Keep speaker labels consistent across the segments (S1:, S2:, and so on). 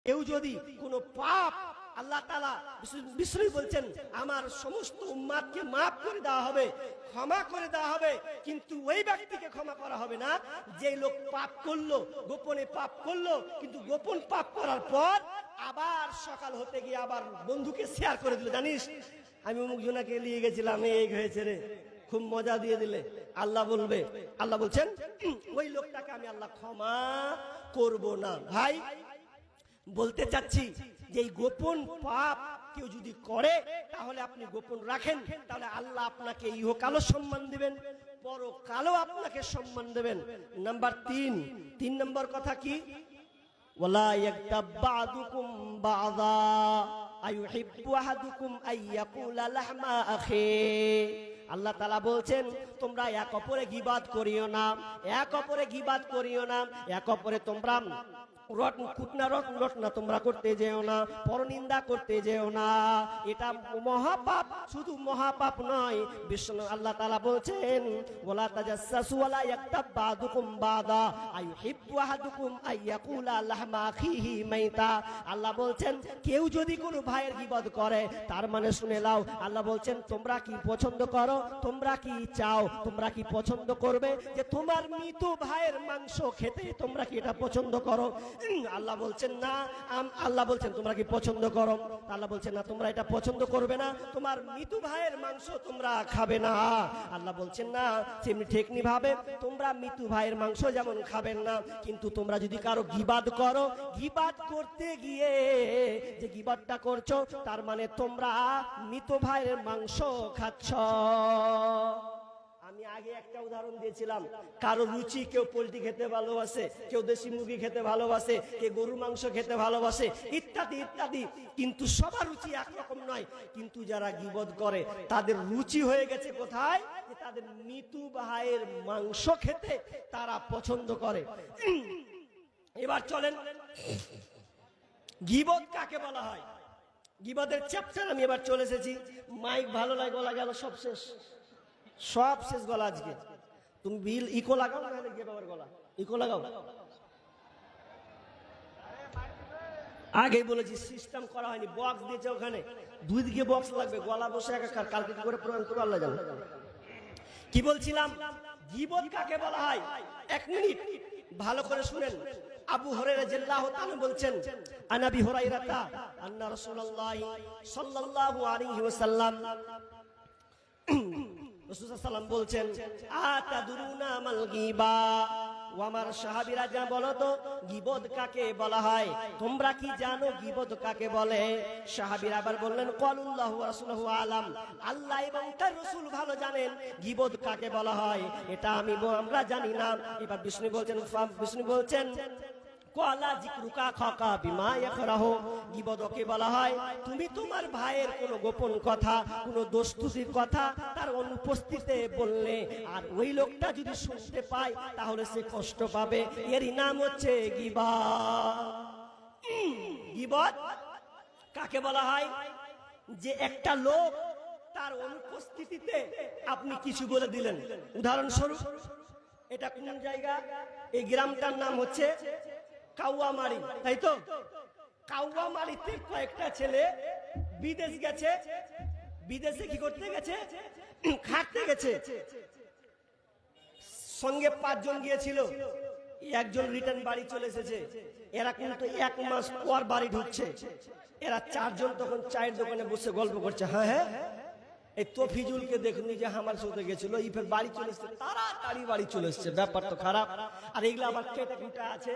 S1: কেউ যদি কোনো পাপ আল্লাহ তাআলা বিষ্ণু বলছেন আমার সমস্ত উম্মাতকে মাফ করে দেওয়া হবে, ক্ষমা করে দেওয়া হবে, কিন্তু ওই ব্যক্তিকে ক্ষমা করা হবে না যে লোক পাপ করলো, গোপনে পাপ করলো, কিন্তু গোপন পাপ করার পর আবার সকাল হতে গিয়ে আবার বন্ধুকে শেয়ার করে দিল, জানিস আমি অমুক জনাকে নিয়ে গেছিলাম, এই হয়েছে রে, খুব মজা দিয়ে দিলে। আল্লাহ বলবে, আল্লাহ বলছেন ওই লোকটাকে আমি আল্লাহ ক্ষমা করব না। ভাই বলতে চাচ্ছি যে এই গোপন পাপ কেউ যদি করে তাহলে আপনি গোপন রাখেন, তাহলে আল্লাহ আপনাকে ইহকালও সম্মান দিবেন, পরকালও আপনাকে সম্মান দেবেন। নাম্বার 3 নম্বর কথা কি, ওয়ালা ইয়াগতাব বা'দুকুম বা'দা আইয়ুহিব্বু আহাদুকুম আইয়াকুলা লাহমা আখি। আল্লাহ তাআলা বলছেন তোমরা এক অপরে গীবাত করিও না, এক অপরে গীবাত করিও না, এক অপরে তোমরা রটনা তোমরা করতে যেও না, পরনিন্দা করতে যেও না। এটা মহাপাপ, শুধু মহাপাপ নয়, বিষ্ণু আল্লাহ তাআলা বলছেন ওয়ালা তাজাসসু ওয়ালা ইয়াগতাব বা'দুকুম বা'দা আইয়ুহিব্বু আহাদুকুম আইয়াকুলা লাহমা আখিহি মাইতা। আল্লাহ বলছেন কেউ যদি কোনো ভাইয়ের গীবত করে, তার মানে শুনে নাও, আল্লাহ বলছেন তোমরা কি পছন্দ করো, তোমরা কি চাও, তোমরা কি পছন্দ করবে যে তোমার মৃত ভাইয়ের মাংস খেতে, তোমরা কি এটা পছন্দ করো? আল্লাহ বলছেন না। আল্লাহ বলছেন তোমরা কি পছন্দ করো? আল্লাহ বলছেন না, তোমরা এটা পছন্দ করবে না, তোমার মৃত ভাইয়ের মাংস তোমরা খাবে না। আল্লাহ বলছেন না, সেমনি ঠিকনি ভাবে তোমরা মৃত ভাইয়ের মাংস যেমন খাবেন না, কিন্তু তোমরা যদি কারো গীবাত করো, গীবাত করতে গিয়ে যে গীবাতটা করছো তার মানে তোমরা মৃত ভাইয়ের মাংস খাচ্ছ। আমি আগে একটা উদাহরণ দিয়েছিলাম, কারো রুচি, কেউ পোল্ট্রি খেতে ভালোবাসে, কেউ দেশি মুরগি খেতে ভালোবাসে, কেউ গরুর মাংস খেতে ভালোবাসে, ইত্যাদি ইত্যাদি, কিন্তু সবার রুচি একরকম নয়। কিন্তু যারা গীবত করে তাদের রুচি হয়ে গেছে কোথায়, যে তাদের মৃত ভাইয়ের মাংস খেতে তারা পছন্দ করে। এবার চলেন গীবত কাকে বলা হয়, গীবতের চ্যাপ্টার আমি এবার চলে এসেছি। মাইক ভালো লাগে, গলা গেল, সব শেষ, সব শেষ গলা আজকে। তুমি বিল ইকো লাগাও, নাহলে গিয়ে বাবার গলা ইকো লাগাও। আগেই বলেছি সিস্টেম করা হয়নি, বক্স দিয়েছে ওখানে, দুই দিকে বক্স লাগবে, গলা বসে একাকার, কালকে কি করে প্রমাণ করবো আল্লাহ জানে। কি বলছিলাম, গীবত কাকে বলা হয়? 1 মিনিট ভালো করে শুনেন। আবু হুরায়রা রাদিয়াল্লাহু তাআলা বলছেন, আনাবি হুরায়রাতা আন্না রাসূলুল্লাহ সাল্লাল্লাহু আলাইহি ওয়াসাল্লাম, রাসূল সাল্লাল্লাহু আলাইহি ওয়াসাল্লাম বলছেন, আতাদুরুনা মাল গীবা, ও আমার সাহাবীরা যা বলো তো গীবত কাকে বলা হয়, তোমরা কি জানো গীবত কাকে বলে? সাহাবীরা আবার বললেন, ক্বালুল্লাহু ওয়া রাসূলুহু আলাম, আল্লাহ এবং তার রাসূল ভালো জানেন গীবত কাকে বলা হয়, এটা আমরা জানি না। এবার বিষ্ণু বলছেন কলা জিকরুকা খাকা বিমা ইয়াকরাহু, গীবতকে বলা হয় তুমি তোমার ভাইয়ের কোনো গোপন কথা, কোনো দোস্তুতির কথা তার অনুপস্থিতিতে বললে, আর ওই লোকটা যদি শুনতে পায় তাহলে সে কষ্ট পাবে, এরই নাম হচ্ছে গীবত। গীবত কাকে বলা হয়? যে একটা লোক তার অনুপস্থিতিতে আপনি কিছু বলে দিলেন। উদাহরণস্বরূপ, এটা কোন জায়গা, এই গ্রামটার নাম হচ্ছে কাউয়ামারি, তাই তো? কাউয়ামারিতে কয়েকটা ছেলে বিদেশ গেছে, বিদেশে কি করতে গেছে? খাটতে গেছে। সঙ্গে 5 জন গিয়েছিল, একজন রিটার্ন বাড়ি চলে এসেছে। এরা কিন্তু 1 মাস পর বাড়ি ঢুকছে। এরা 4 জন তখন চায়ের দোকানে বসে গল্প করছে। হ্যাঁ, এই তফিজুলকে দেখুন যে আমার সাথে গেছিল, ইফের বাড়ি চলে এসছে, তাড়াতাড়ি বাড়ি চলে এসছে, ব্যাপার তো খারাপ। আর এগুলা আবার কেটে কুটা আছে,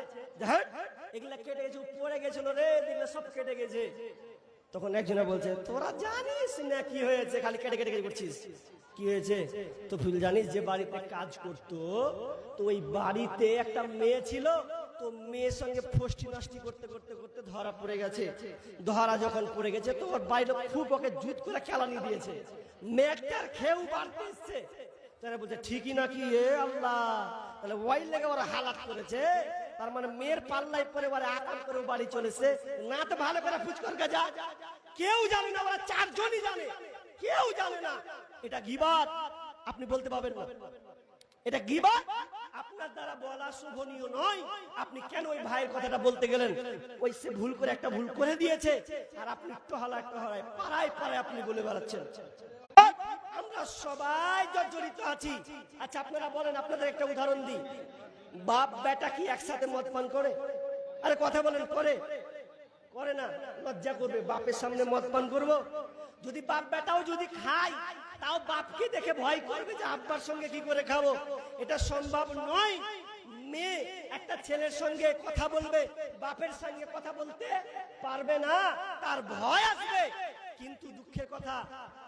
S1: এগুলা কেটে গেছে, পড়ে গেছিল রে, এগুলা সব কেটে গেছে। তখন একজনে বলছে, তোরা জানিস না কি হয়েছে, খালি কেটে কেটে করছিস, কি হয়েছে? তো ফুল জানিস যে বাড়িতে কাজ করতো, তো ওই বাড়িতে একটা মেয়ে ছিল, তো মেয়ের সঙ্গে ফষ্টি নষ্টি করতে করতে করতে ধরা পড়ে গেছে। ধরা যখন পড়ে গেছে তো ওর বাইরে খুব ওকে জুত করে খেলানি দিয়েছে, মেয়েটার খেউ বাড়তে এসছে। তারা বলছে ঠিকই নাকি, এ আল্লাহ, তাহলে ওই লেগে ওরা হালাত করেছে, তার মানে মেয়ের পাল্লাই পরে ওরা আকাম করে বাড়ি চলেছে না। তো ভালো করে ফুচকর যা, কেউ জানে না, ওরা 4 জনই জানে, কেউ জানে না। এটা গীবত, আপনি বলতে পারবেন না এটা গীবত। আপনি আপনার দ্বারা বলা শোভনীয় নয়। আপনি কেন ওই ভাইয়ের কথাটা বলতে গেলেন? ওই সে ভুল করে একটা ভুল করে দিয়েছে, আর আপনি টহলায় পাড়ায় পাড়ায় আপনি বলে বেড়াচ্ছেন। আমরা সবাই জড়িত আছি। আচ্ছা আপনারা বলেন, আপনাদের একটা উদাহরণ দিই। বাপ বেটা কি একসাথে মদ পান করে? আরে কথা বলেন, করে না? লজ্জা করবে, বাপের সামনে মদ পান করবো? যদি বাপ বেটাও যদি খায়, তাও বাপকে দেখে ভয় করবে যে আব্বার সঙ্গে কি করে খাবো। এটা সম্ভব নয়। মেয়ে একটা ছেলের সঙ্গে কথা বলবে, বাপের সঙ্গে কথা বলতে পারবে না, তার ভয় আসবে। কিন্তু দুঃখের কথা,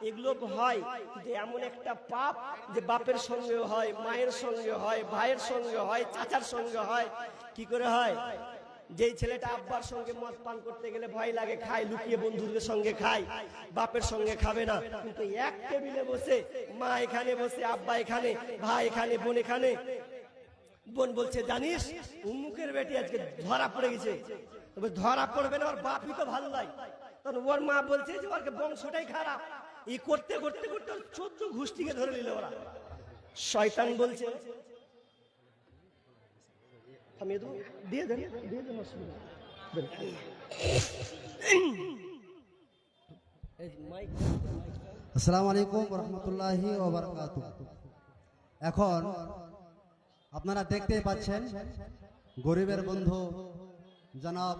S1: এগুলো হয় যে এমন একটা পাপ যে বাপের সঙ্গে হয়, মায়ের সঙ্গে হয়, ভাইয়ের সঙ্গে হয়, চাচার সঙ্গে হয়। কি করে হয়? যেই ছেলেটা আব্বার সঙ্গে মদ পান করতে গেলে ভয় লাগে, খায় লুকিয়ে, বন্ধুদের সঙ্গে খায়, বাপের সঙ্গে খাবে না। কিন্তু এক টেবিলে বসে, মা এখানে বসে, আব্বা এখানে, ভাই এখানে, বোন এখানে, বোন বলছে জানিস উমুকের বেটি আজকে ধরা পড়ে গেছে। তবে ধরা পড়বে না, ওর বাপই তো ভালো লাগে। তখন ওর মা বলছে যে ওর বংশটাই খারাপ। এই করতে করতে করতে 14 গোষ্ঠীকে ধরে নিল ওরা। শয়তান বলছে দিয়ে দেন।
S2: আসসালামু আলাইকুম ওয়া রাহমাতুল্লাহি ওয়া বারাকাতুহু। এখন আপনারা দেখতেই পাচ্ছেন গরিবের বন্ধু জনাব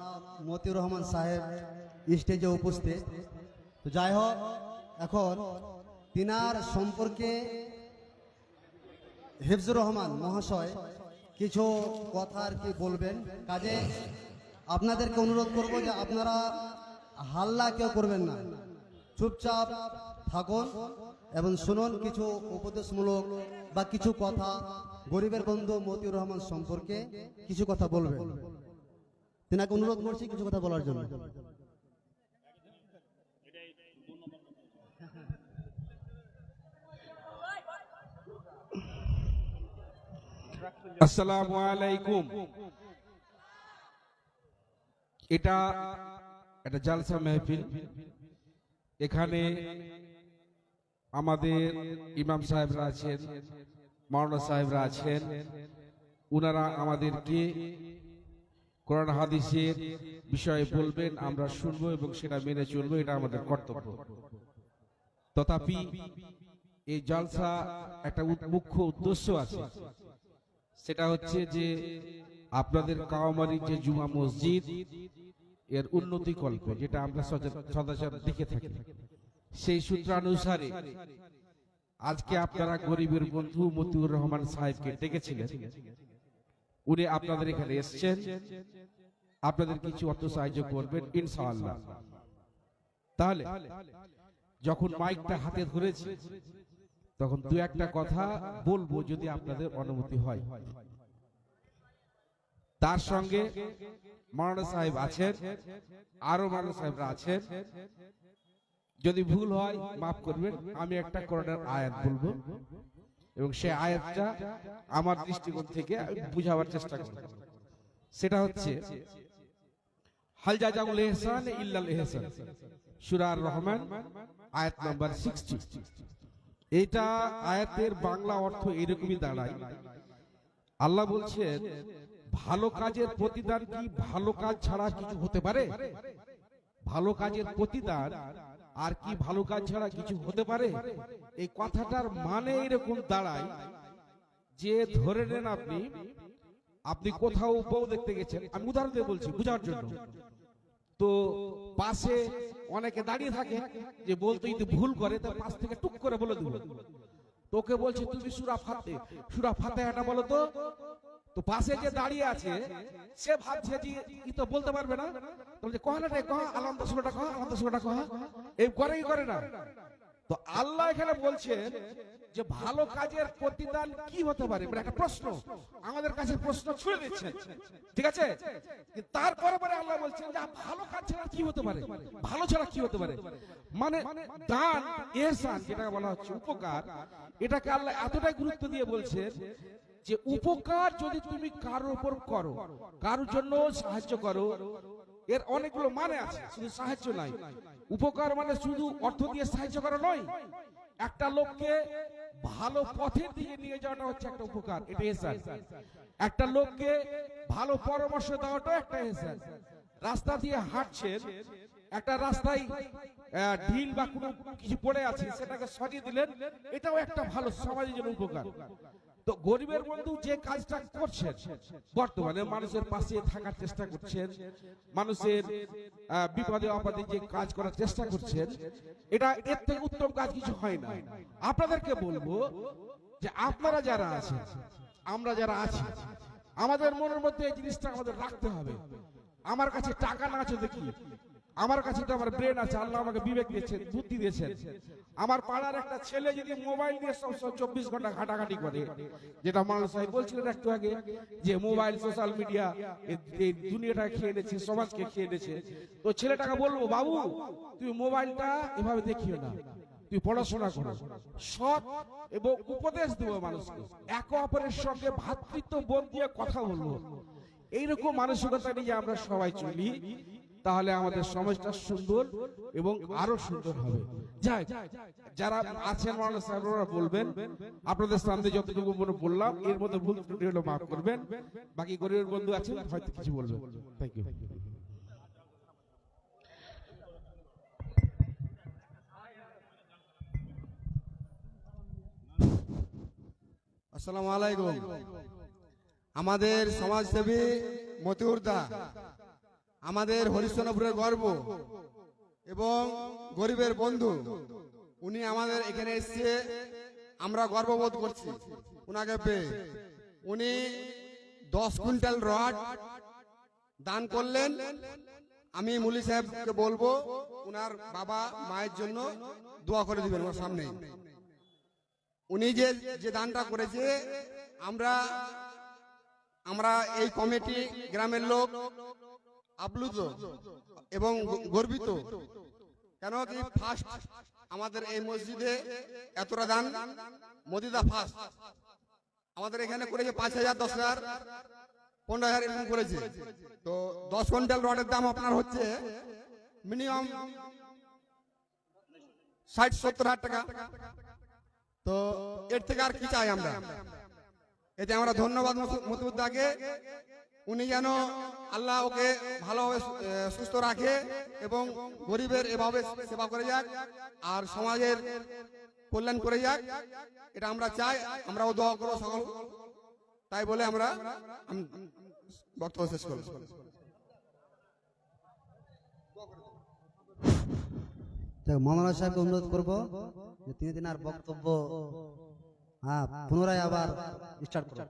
S2: মতিউর রহমান সাহেব স্টেজে উপস্থিত। তো যাই হোক, এখন তিনার সম্পর্কে হিফজুর রহমান মহাশয় কিছু কথা আর কি বলবেন। কাজে আপনাদেরকে অনুরোধ করব যে আপনারা হাল্লা কেউ করবেন না, চুপচাপ থাকুন এবং শুনুন কিছু উপদেশমূলক বা কিছু কথা গরিবের বন্ধু মতিউর রহমান সম্পর্কে কিছু কথা বলবেন। তিনাকে অনুরোধ করছি কিছু কথা বলার জন্য।
S3: আসসালামু আলাইকুম। এটা একটা জালসা মেহফিল। এখানে আমাদের ইমাম সাহেবরা আছেন, মাওলানা সাহেবরা আছেন। উনারা আমাদেরকে কোরআন হাদিসের বিষয়ে বলবেন, আমরা শুনবো এবং সেটা মেনে চলবো, এটা আমাদের কর্তব্য। তথাপি এই জালসা একটা মুখ্য উদ্দেশ্য আছে, সেটা হচ্ছে যে আপনাদের কাওয়ামারির যে জুমা মসজিদ এর উন্নতি কল্পে, যেটা আমরা সদাচার দেখে থাকি, সেই সূত্রানুসারে আজকে আপনারা গরিবের বন্ধু মতিউর রহমান সাহেবকে ডেকেছিলেন। উনি আপনাদের এখানে এসেছেন, আপনাদের কিছু অর্থ সাহায্য করবেন ইনশাআল্লাহ। তাহলে যখন মাইকটা হাতে ধরেছি, তখন দু একটা কথা বলবো যদি আপনাদের অনুমতি হয়। তার সঙ্গে মাওলানা সাহেব আছেন, আরো মাওলানা সাহেবরা আছেন। যদি ভুল হয় মাফ করবেন। আমি একটা কোরআনের আয়াত বলবো এবং সেই আয়াতটা আমার দৃষ্টিকোণ থেকে বুঝাবার চেষ্টা করব। সেটা হচ্ছে হাল জাযাউল ইহসান ইল্লাল ইহসান, সূরা আর-রহমান আয়াত নাম্বার 60। এটা আয়াতের বাংলা অর্থ এরকমই দাঁড়ায়। আল্লাহ বলছেন, ভালো কাজের প্রতিদান কি ভালো কাজ ছাড়া কিছু হতে পারে? ভালো কাজের প্রতিদান আর কি ভালো কাজ ছাড়া কিছু হতে পারে? এই কথাটার মানে এরকম দাঁড়ায় যে ধরে নেন আপনি কোথাও বউ দেখতে গেছেন, আমি উদাহরণ দিয়ে বলছি বুঝার জন্য। তো পাশে অনেকে দাঁড়িয়ে থাকে, যে বলতে যদি ভুল করে তার পাশ থেকে টুক করে বলে দেবো। তোকে বলছে তুমি সূরা ফাতিহাটা বলো তো। তো পাশে যে দাঁড়িয়ে আছে সে ভাবছে যে ই তো বলতে পারবে না, বলছে কহানাটা কহা, আলামদা সূরাটা কহা, আলামদা সূরাটা কহা। এই করে কি করে না? তো আল্লাহ এখানে বলছেন যে ভালো কাজের প্রতিদান কি হতে পারে, মানে একটা প্রশ্ন আমাদের কাছে প্রশ্ন ছুড়ে দিচ্ছেন, ঠিক আছে? তারপরে পরে আল্লাহ বলছেন যে ভালো কাজ ছাড়া কি হতে পারে, ভালো ছাড়া কি হতে পারে। মানে দান, ইহসান যেটা বলা হচ্ছে উপকার, এটাকে আল্লাহ এতটাই গুরুত্ব দিয়ে বলছেন যে উপকার যদি তুমি কারোর উপর করো, কারোর জন্য সাহায্য করো, এর অনেকগুলো মানে আছে, শুধু সাহায্য নাই। উপকার মানে শুধু অর্থ দিয়ে সাহায্য করা নয়। একটা লোককে ভালো পথের দিকে নিয়ে যাওয়াটা হচ্ছে একটা উপকার, এটা এহসান। একটা লোককে ভালো পরামর্শ দেওয়াটা একটা এহসান। রাস্তা দিয়ে হাঁটছেন, একটা রাস্তায় ঢিল বা কোনো কিছু পড়ে আছে, সেটাকে সরিয়ে দিলেন, এটাও একটা ভালো সমাজের জন্য উপকার। তো গরিবের বন্ধু যে কাজটা করছেন, বর্তমানে মানুষের পাশে থাকার চেষ্টা করছেন, মানুষের বিপদে আপদে যে কাজ করার চেষ্টা করছেন, এটা এর থেকে উত্তম কাজ কিছু হয় না। আপনাদেরকে বলবো যে আপনারা যারা আছেন, আমরা যারা আছি, আমাদের মনের মধ্যে এই জিনিসটা আমাদের রাখতে হবে। আমার কাছে টাকা না আছে দেখি, আমার কাছে তো আমার ব্রেন আছে, আল্লাহ আমাকে বিবেক দিয়েছেন, বুদ্ধি দিয়েছেন। আমার পাড়ার একটা ছেলে যদি মোবাইল দিয়ে সব 24 ঘন্টা ঘাটাঘাটি করে, যেটা মানুষ সাহেব বলছিলেন একটু আগে, যে মোবাইল সোশ্যাল মিডিয়া এই দুনিয়াটা খেয়ে নিয়েছে, সমাজকে খেয়ে নিয়েছে, তো ছেলেটাকে বলবো, বাবু তুই মোবাইলটা এভাবে দেখিও না, তুই পড়াশোনা করো। সৎ এবং উপদেশ দেবো মানুষকে, একে অপরের সঙ্গে ভ্রাতৃত্ব বোধ দিয়ে কথা বলবো। এইরকম মানসিকতা নিয়ে আমরা সবাই চলি, তাহলে আমাদের সমাজটা সুন্দর এবং আরো সুন্দর হবে। যাই, যারা আছেন মানুষ সাহেবরা বলবেন, আপনাদের সামনে যতটুকু বললাম এর মধ্যে ভুল ত্রুটি হলো মাফ করবেন। বাকি গরিবের বন্ধু আছেন, হয়তো কিছু বলবেন। Thank you.
S4: আসসালামু আলাইকুম। আমাদের সমাজসেবী মতিউর দা, আমাদের হরিশ্চন্দ্রপুরের গর্ব এবং গরিবের বন্ধু, উনি আমাদের এখানে এসে আমরা গর্ববোধ করছি উনাকে পেয়ে। উনি 10 কুইন্টাল রড দান করলেন। আমি মুলি সাহেবকে বলবো উনার বাবা মায়ের জন্য দোয়া করে দিবেন ওর সামনে। উনি যে দানটা করেছে, আমরা এই কমিটি গ্রামের লোক আপ্লুত এবং গর্বিত। কেন কি ফার্স্ট আমাদের এই মসজিদে এতটা দান মদিদা ফার্স্ট আমাদের এখানে করেছে। 5,000, 10,000, 15,000 এরকম করেছে। তো 10 কুইন্টাল রডের দাম আপনার হচ্ছে মিনিমাম 60-70 হাজার টাকা। তো এর থেকে আর কি চাই আমরা? এতে আমরা ধন্যবাদ মতিউদ্দাকে। উনি যেন আল্লাহ ওকে ভালোভাবে সুস্থ রাখে এবং গরিবের এভাবে সেবা করে যাক আর সমাজের কল্যাণ করে যাক, এটা আমরা চাই। আমরাও দোয়া করবো সকল। তাই বলে আমরা বক্তব্য শেষ করব।
S2: মাওলানা সাহেবকে অনুরোধ করবো যে তিনি আর বক্তব্য পুনরায় আবার স্টার্ট করুন।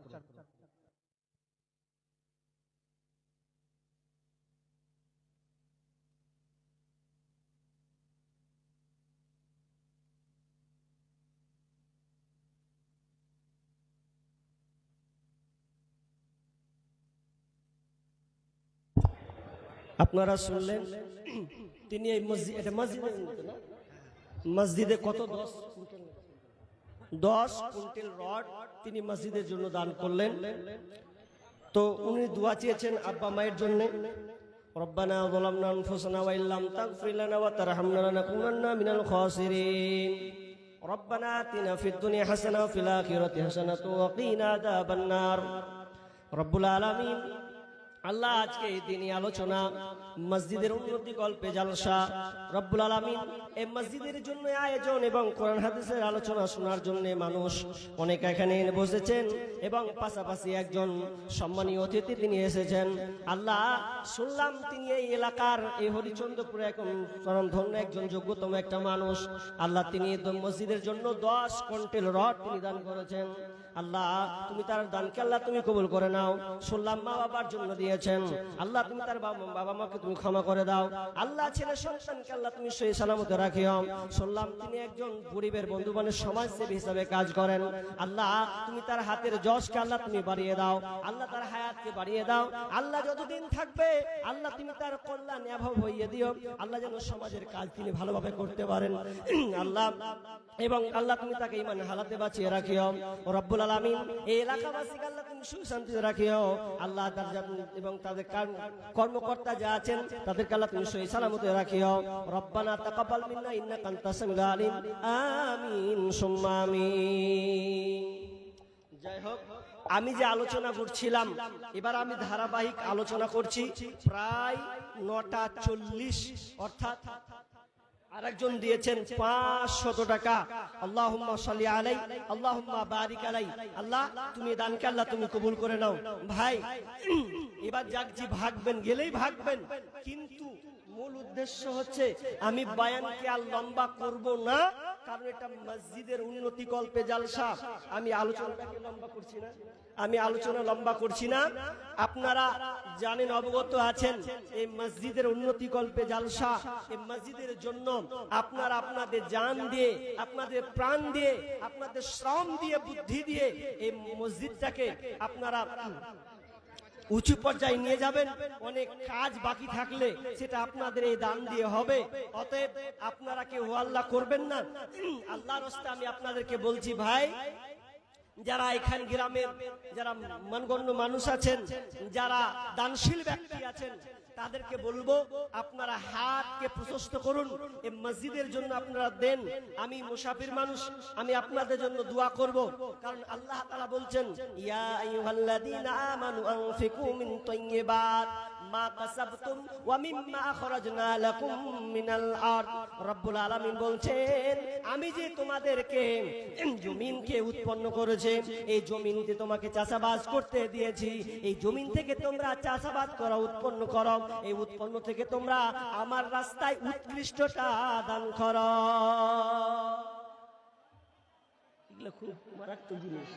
S1: আপনারা শুনলেন, তিনি এই মসজিদে কত 10 কুইন্টাল রড তিনি মসজিদের জন্য দান করলেন। তো উনি দোয়া চেয়েছেন আব্বা মায়ের জন্য। রব্বানা যালামনা আনফুসানা ওয়া ইল্লাম তাগফির লানা ওয়া তারহামনা লানাকুনান্না মিনাল খাসিরিন। রব্বানা আতিনা ফিদ দুনিয়া হাসানাহ ওয়া ফিল আখিরাতি হাসানাতাও ওয়া কিনা আযাবান নার। রব্বুল আলামিন, আল্লাহ আজকে এই দিনই আলোচনা মসজিদের উন্নতি গল্পে জালসা, রব্বুল আলামিন এই মসজিদের জন্য আয়োজন এবং কোরআন হাদিসের আলোচনা শোনার জন্য মানুষ অনেক এখানে বসেছেন এবং পাশাপাশি একজন সম্মানীয় অতিথি তিনি এসেছেন। আল্লাহ শুনলাম তিনি এই এলাকার এই হরিচন্দ্রপুরে এখন ধন্য একজন যোগ্যতম একটা মানুষ। আল্লাহ তিনি মসজিদের জন্য 10 কুইন্টাল রড তিনি দান করেছেন। আল্লাহ তুমি তার দানকে আল্লাহ তুমি কবুল করে নাও। শুনলাম মা বাবার জন্য দিয়েছেন, আল্লাহ তুমি তার বাবা মাকে তুমি ক্ষমা করে দাও। আল্লাহ ছেলে সন্তানকে আল্লাহ তুমি সহি সালামতে রাখিও। শুনলাম তিনি একজন গরিবের বন্ধু মানে সমাজসেবী হিসাবে কাজ করেন। আল্লাহ তুমি তার হাতের যশকে আল্লাহ তুমি বাড়িয়ে দাও, আল্লাহ তার হায়াতকে বাড়িয়ে দাও। আল্লাহ যতদিন থাকবে আল্লাহ তুমি তার কল্যাণ এভাব হইয়ে দিও। আল্লাহ যেন সমাজের কাজ তিনি ভালোভাবে করতে পারেন আল্লাহ, এবং আল্লাহ তুমি তাকে ঈমান হালাতে বাঁচিয়ে রাখিও। রব্বুল আলামিন এই এলাকাবাসীকে আল্লাহ তুমি সুশান্তিতে রাখিও আল্লাহ এবং তাদের কর্মকর্তা যা আছেন তাদেরকে আল্লাহ তুমি সহি সালামতে রাখিও রব্বানা তাকাব্বাল মিন্না ইন্নাকা আনতাস সামিউল আলিম আমিন সুম্মা আমিন। যাই হোক, আমি যে আলোচনা করছিলাম এবার আমি ধারাবাহিক আলোচনা করছি প্রায় 9:40 অর্থাৎ আরেকজন দিয়েছেন 500 টাকা। আল্লাহুম্মা সাল্লি আলাই আল্লাহুম্মা বারিক আলাই। আল্লাহ তুমি দানকে আল্লাহ তুমি কবুল করে নাও। ভাই এবার যাক জি ভাগবেন গেলেই ভাগবেন, কিন্তু মূল উদ্দেশ্য হচ্ছে আমি বয়ানকে আর লম্বা করব না, কারণ এটা মসজিদের উন্নতি কল্পে জালসা। আমি আলোচনাটাকে লম্বা করছি না, আমি আলোচনা লম্বা করছি না। আপনারা জানেন, অবগত আছেন এই মসজিদের উন্নতি কল্পে জালসা। এই মসজিদের জন্য আপনারা আপনাদের জান দিয়ে, আপনাদের প্রাণ দিয়ে, আপনাদের শ্রম দিয়ে, বুদ্ধি দিয়ে এই মসজিদটাকে আপনারা উঁচু পর্যায়ে নিয়ে যাবেন। অনেক কাজ বাকি থাকলে সেটা আপনাদের এই দান দিয়ে হবে। অতএব আপনারা কেউ আল্লাহ করবেন না। আল্লাহর রাস্তায় আমি আপনাদেরকে বলছি ভাই, যারা এখান গ্রামের যারা মানগণ্য মানুষ আছেন, যারা দানশীল ব্যক্তি আছেন, তাদেরকে বলবো আপনারা হাতকে প্রশস্ত করুন, এই মসজিদের জন্য আপনারা দেন। আমি মুসাফির মানুষ, আমি আপনাদের জন্য দোয়া করব, কারণ আল্লাহ তাআলা বলছেন ইয়া আইয়ুহাল্লাযীনা আমানু আনফিকু মিন তাইয়্যিবাত মা কাসাবতুম ওয়া মিম্মা আখরাজনা লাকুম মিনাল আরদ। রব্বুল আলামিন বলছেন আমি যে তোমাদেরকে জমিনকে উৎপন্ন করেছে, এই জমিনতে তোমাকে চাষাবাদ করতে দিয়েছি, এই জমিন থেকে তোমরা চাষাবাদ করো, উৎপন্ন করো, এই উৎপন্ন থেকে তোমরা আমার রাস্তায় উৎকৃষ্টতা দান করো। এগুলো খুব মারাত্মক জিনিস,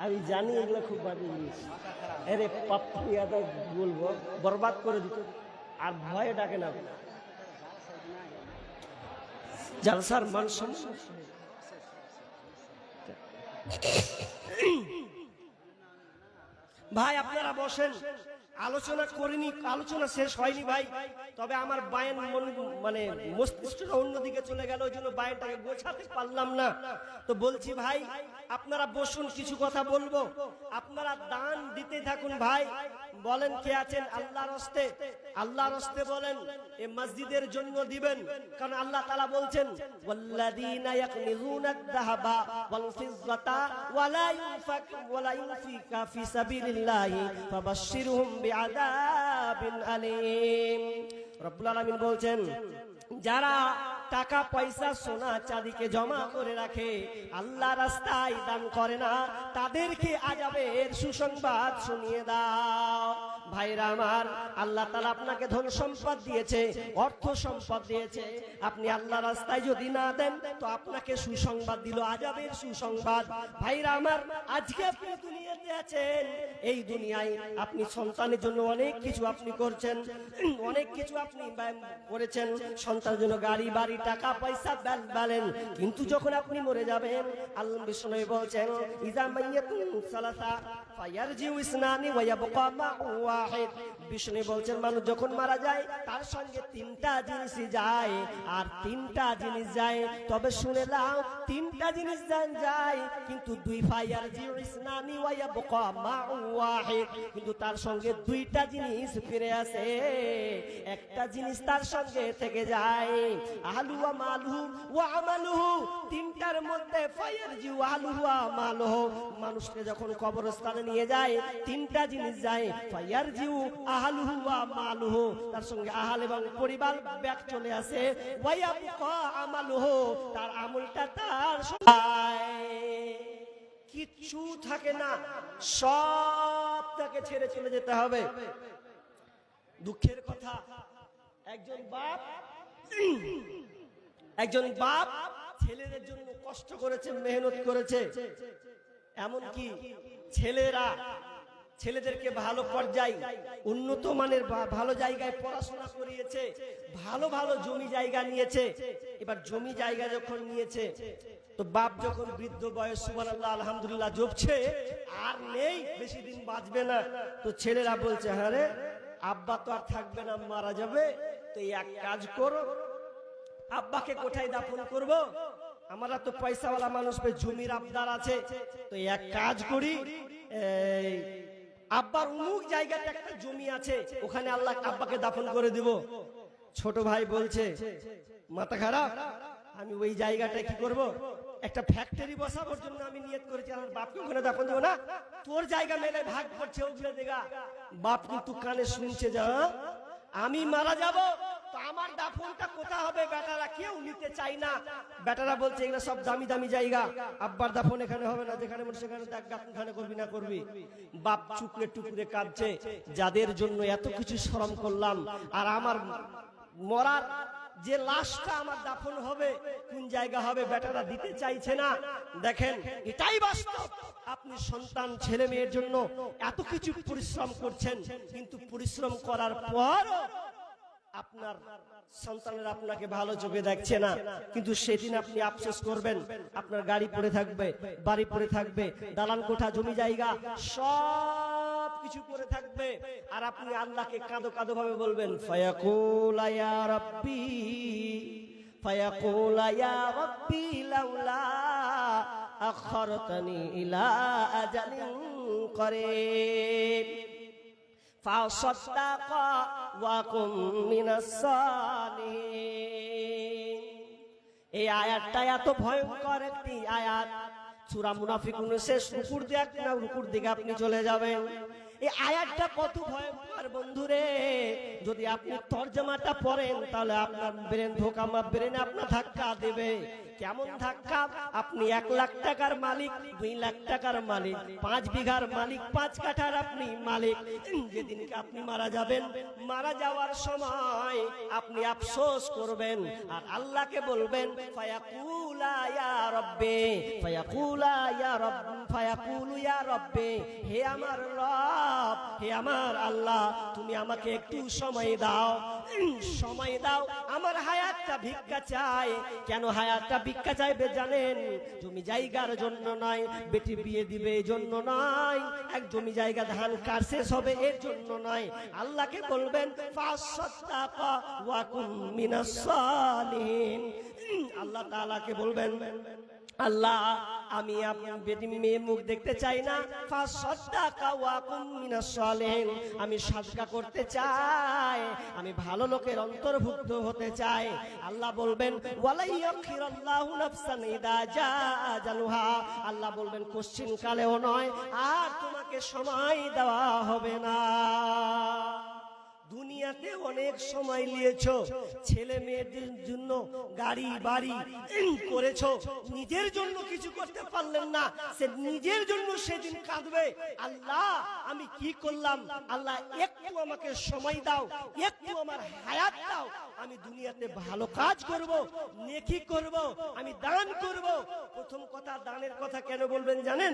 S1: আমি জানি এগুলো খুব বাজে জিনিস। আরে পাপ্পিয়াদা বলবো বরবাদ করে দিত, আর ভয়ে ডাকে না। জালসার মান সম্মান ভাই আপনারা বসেন, আলোচনা করিনি, আলোচনা শেষ হয়নি ভাই। তবে আমার বায়ান মানে মস্তিষ্কটা অন্যদিকে চলে গেল, ওই জন্য বায়ানটাকে গোছাতে পারলাম না। তো বলছি ভাই আপনারা বসুন, কিছু কথা বলবো, আপনারা দান দিতে থাকুন। ভাই বলেন কে আছেন আল্লাহর রাস্তে, আল্লাহর রাস্তে বলেন এই মসজিদের জন্য দিবেন, কারণ আল্লাহ তাআলা বলছেন ওয়াল্লাযীনা ইয়াকনিজুনাদ যাহাবা ওয়াল ফিজ্জাতা ওয়ালা ইউনফিকুনা ফি সাবিলিল্লাহি ফাবাশশিরহুম বিআযাবিন আলীম। রব্বুল আলামিন বলছেন যারা টাকা পয়সা সোনা চাঁদিকে জমা করে রাখে, আল্লাহ রাস্তায় দান করে না, তাদেরকে আযাবের সুসংবাদ শুনিয়ে দাও। ভাইরা আমার, আল্লাহ তাআলা আপনাকে ধন সম্পদ দিয়েছে, অর্থ সম্পদ দিয়েছে, আপনি আল্লাহ রাস্তায় যদি না দেন তো আপনাকে সুসংবাদ দিল, আযাবের সুসংবাদ। ভাইরা আমার, আজকে আপনি দুনিয়াতে আছেন, এই দুনিয়ায় আপনি সন্তানের জন্য অনেক কিছু আপনি করছেন, অনেক কিছু আপনি করেছেন, সন্তানের জন্য গাড়ি বাড়ি টাকা পয়সা বলেন, কিন্তু যখন আপনি মরে যাবেন আল্লাহ বিষ্ণু বলছেন ইজা মাইয়াতুন সালাসা ফায়ারজিউ ইসনানি ওয়া ইয়াবকা মা'উ ওয়াহিদ। বিষ্ণু বলছেন মানুষ যখন মারা যায় তার সঙ্গে তিনটা জিনিসই যায়, আর তিনটা জিনিস যায়, তবে শুনে নাও তিনটা জিনিস যায় কিন্তু দুই, ফায়ারজিউ ইসনানি ওয়া ইয়াবকা মা'উ ওয়াহিদ, কিন্তু তার সঙ্গে দুইটা জিনিস ফিরে আসে, একটা জিনিস তার সঙ্গে থেকে যায়, আহলু ওয়া মালুহু ওয়া আমালুহু। তিনটার মধ্যে ফায়ারজিউ আহলুহু ওয়া মালুহু, মানুষকে যখন কবরস্থানে নিয়ে যায় তিনটা জিনিস যায়, ফায়ারজিউ আহলুহু ওয়া মালুহু, তার সঙ্গে আহল এবং পরিবার ব্যাক চলে আসে, ওয়া ইয়াবকা আমালুহু, তার আমলটা তার কিচ্ছু থাকে না, সব তাকে ছেড়ে চলে যেতে হবে। দুঃখের কথা, একজন বাপ ছেলেদের জন্য কষ্ট করেছে, মেহনত করেছে, এমনকি ছেলেদেরকে ভালো পর্যায়ে উন্নত মানের ভালো জায়গায় পড়াশোনা করিয়েছে, ভালো ভালো জমি জায়গা নিয়েছে। এবার জমি জায়গা যখন নিয়েছে তো বাপ যখন বৃদ্ধ বয়স, সুবহানাল্লাহ আলহামদুলিল্লাহ জপছে, আর নেই, বেশি দিন বাঁচবে না, তো ছেলেরা বলছে হ্যাঁ রে আব্বা তো আর থাকবে না, মারা যাবে, তো এক কাজ করো, আব্বাকে কোথায় দাফন করব? আমরা তো পয়সাওয়ালা মানুষ, জমির আবদার আছে, তো এক কাজ করি, এই আব্বার অমুক জায়গাতে একটা জমি আছে, ওখানে আল্লাহ আব্বাকে দাফন করে দিব। ছোট ভাই বলছে মাথা খারাপ, আমি ওই জায়গাটায় কি করব, একটা ফ্যাক্টরি বসানোর জন্য আমি নিয়ত করেছি, আমার বাপকে ওখানে দাফন দেবো না, তোর জায়গা মেলে ভাগ করছে ওগুলো দেখা। বাপ কিন্তু কানে শুনছে, যা আমি মারা যাব তো আমার দাফনটা কোথা হবে, বেটারা কেউ নিতে চাই না। বেটারা বলছে এগুলো সব দামি দামি জায়গা, আব্বার দাফন এখানে হবে না, যেখানে মন সেখানে দাফন করবি না করবি। বাপ চুকরে টুকরে কাঁদছে, যাদের জন্য এত কিছু শ্রম করলাম, আর আমার মরার যে লাশটা আমার দাফন হবে কোন জায়গা হবে বেটারা দিতে চাইছে না। দেখেন এটাই বাস্তব, আপনি সন্তান ছেলে মেয়ের জন্য এত কিছু পরিশ্রম করছেন, কিন্তু পরিশ্রম করার পর আপনার সন্তানের আপনাকে ভালো চোখে দেখছে না, কিন্তু সেদিন আপনি আফসোস করবেন। আপনার গাড়ি পড়ে থাকবে, বাড়ি পড়ে থাকবে, দালান কোঠা জমি জায়গা সব কিছু পড়ে থাকবে, আর আপনি আল্লাহকে কাঁদো কাঁদো ভাবে বলবেন ফায়াকুল ইয়া রাব্বি, ফায়াকুল ইয়া রাব্বি লাউলা আখরতনি ইলা আজালিন করিব فصدق وكن من الصالحين। এই আয়াতটা এত ভয়ঙ্কর একটি আয়াত, সূরা মুনাফিকুনের শেষ রুকুর দেখ না, রুকুর দিকে আপনি চলে যাবেন। এই আয়াতটা কত ভয়ঙ্কর বন্ধুরে, যদি আপনি তরজমাটা পড়েন তাহলে আপনার ব্রেন ধোকা, ব্রেনে আপনার ধাক্কা দেবে। কেমন ধাক্কা, আপনি 1 লাখ টাকার মালিক, 2 লাখ টাকার মালিক, 5 বিঘার মালিক, 5 কাঠার আপনি মালিক। যেদিনকে আপনি মারা যাবেন, মারা যাওয়ার সময় আপনি আফসোস করবেন আর আল্লাহকে বলবেন ফায়াকুলা ইয়া রব্বি, ফায়াকুলা ইয়া রব্বি, ফায়াকুলু ইয়া রব্বি, হে আমার রব, হে আমার আল্লাহ, তুমি আমাকে একটু সময় দাও, সময় দাও, আমার হায়াতটা ভিক্ষা চাই। কেন হায়াতটা ভিক্ষা চাইবে জানেন? জমি জায়গার জন্য নয়, বেটি বিয়ে দিবে এই জন্য নয়, এক জমি জায়গা ধান কার শেষ হবে এর জন্য নয়। আল্লাহকে বলবেন ফাসাদাকা ওয়া কুম মিনাস সালিহিন। আল্লাহ তাআলাকে বলবেন আল্লাহ আমি আপনার বেটি মেয়ে মুখ দেখতে চাই না, ফাসাদাকা ওয়া কুম মিনাস সালিহিন, আমি সাদকা করতে চাই, আমি ভালো লোকের অন্তর্ভুক্ত হতে চাই। আল্লাহ বলবেন ওয়ালা ইয়াখিরাল্লাহু নাফসান ইদা জাআ আজালুহা, আল্লাহ বলবেন কোশ্চিন কালেও নয় আর তোমাকে সময় দেওয়া হবে না। দুনিয়াতে অনেক সময় নিয়েছো, ছেলে মেয়েদের জন্য গাড়ি বাড়ি করেছো, নিজের জন্য কিছু করতে পারলেন না, সে নিজের জন্য সেদিন কাঁদবে, আল্লাহ আমি কি করলাম, আল্লাহ একটু আমাকে সময় দাও, একটু আমার হায়াত দাও, আমি দুনিয়াতে ভালো কাজ করব, নেকি করব, আমি দান করব। প্রথম কথা, দানের কথা কেন বলবেন জানেন?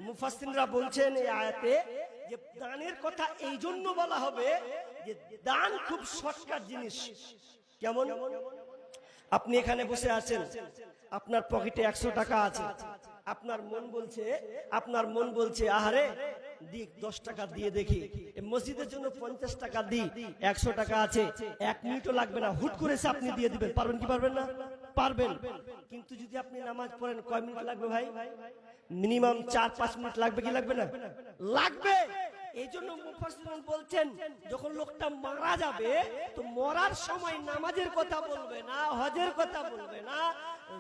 S1: মুফাসসিররা বলছেন এই আয়াতে যে দানের কথা এই জন্য বলা হবে যে দান খুব শর্টকাট জিনিস। কেমন? আপনি এখানে বসে আছেন, আপনার পকেটে 100 টাকা আছে, আপনার মন বলছে আহারে দিক 10 টাকা দিয়ে দেখি, মসজিদের জন্য 50 টাকা দিই, 100 টাকা আছে, 1 মিনিটও লাগবে না, হুট করে আপনি দিয়ে দিবেন। পারবেন কি পারবেন না? পারবেন। কিন্তু যদি আপনি নামাজ পড়েন কয় মিনিট লাগবে ভাই? মিনিমাম 4-5 মিনিট লাগবে কি লাগবে না? লাগবে। এই জন্য মুফাসসিরুন বলছেন যখন লোকটা মারা যাবে তো মরার সময় নামাজের কথা বলবে না, হজের কথা বলবে না,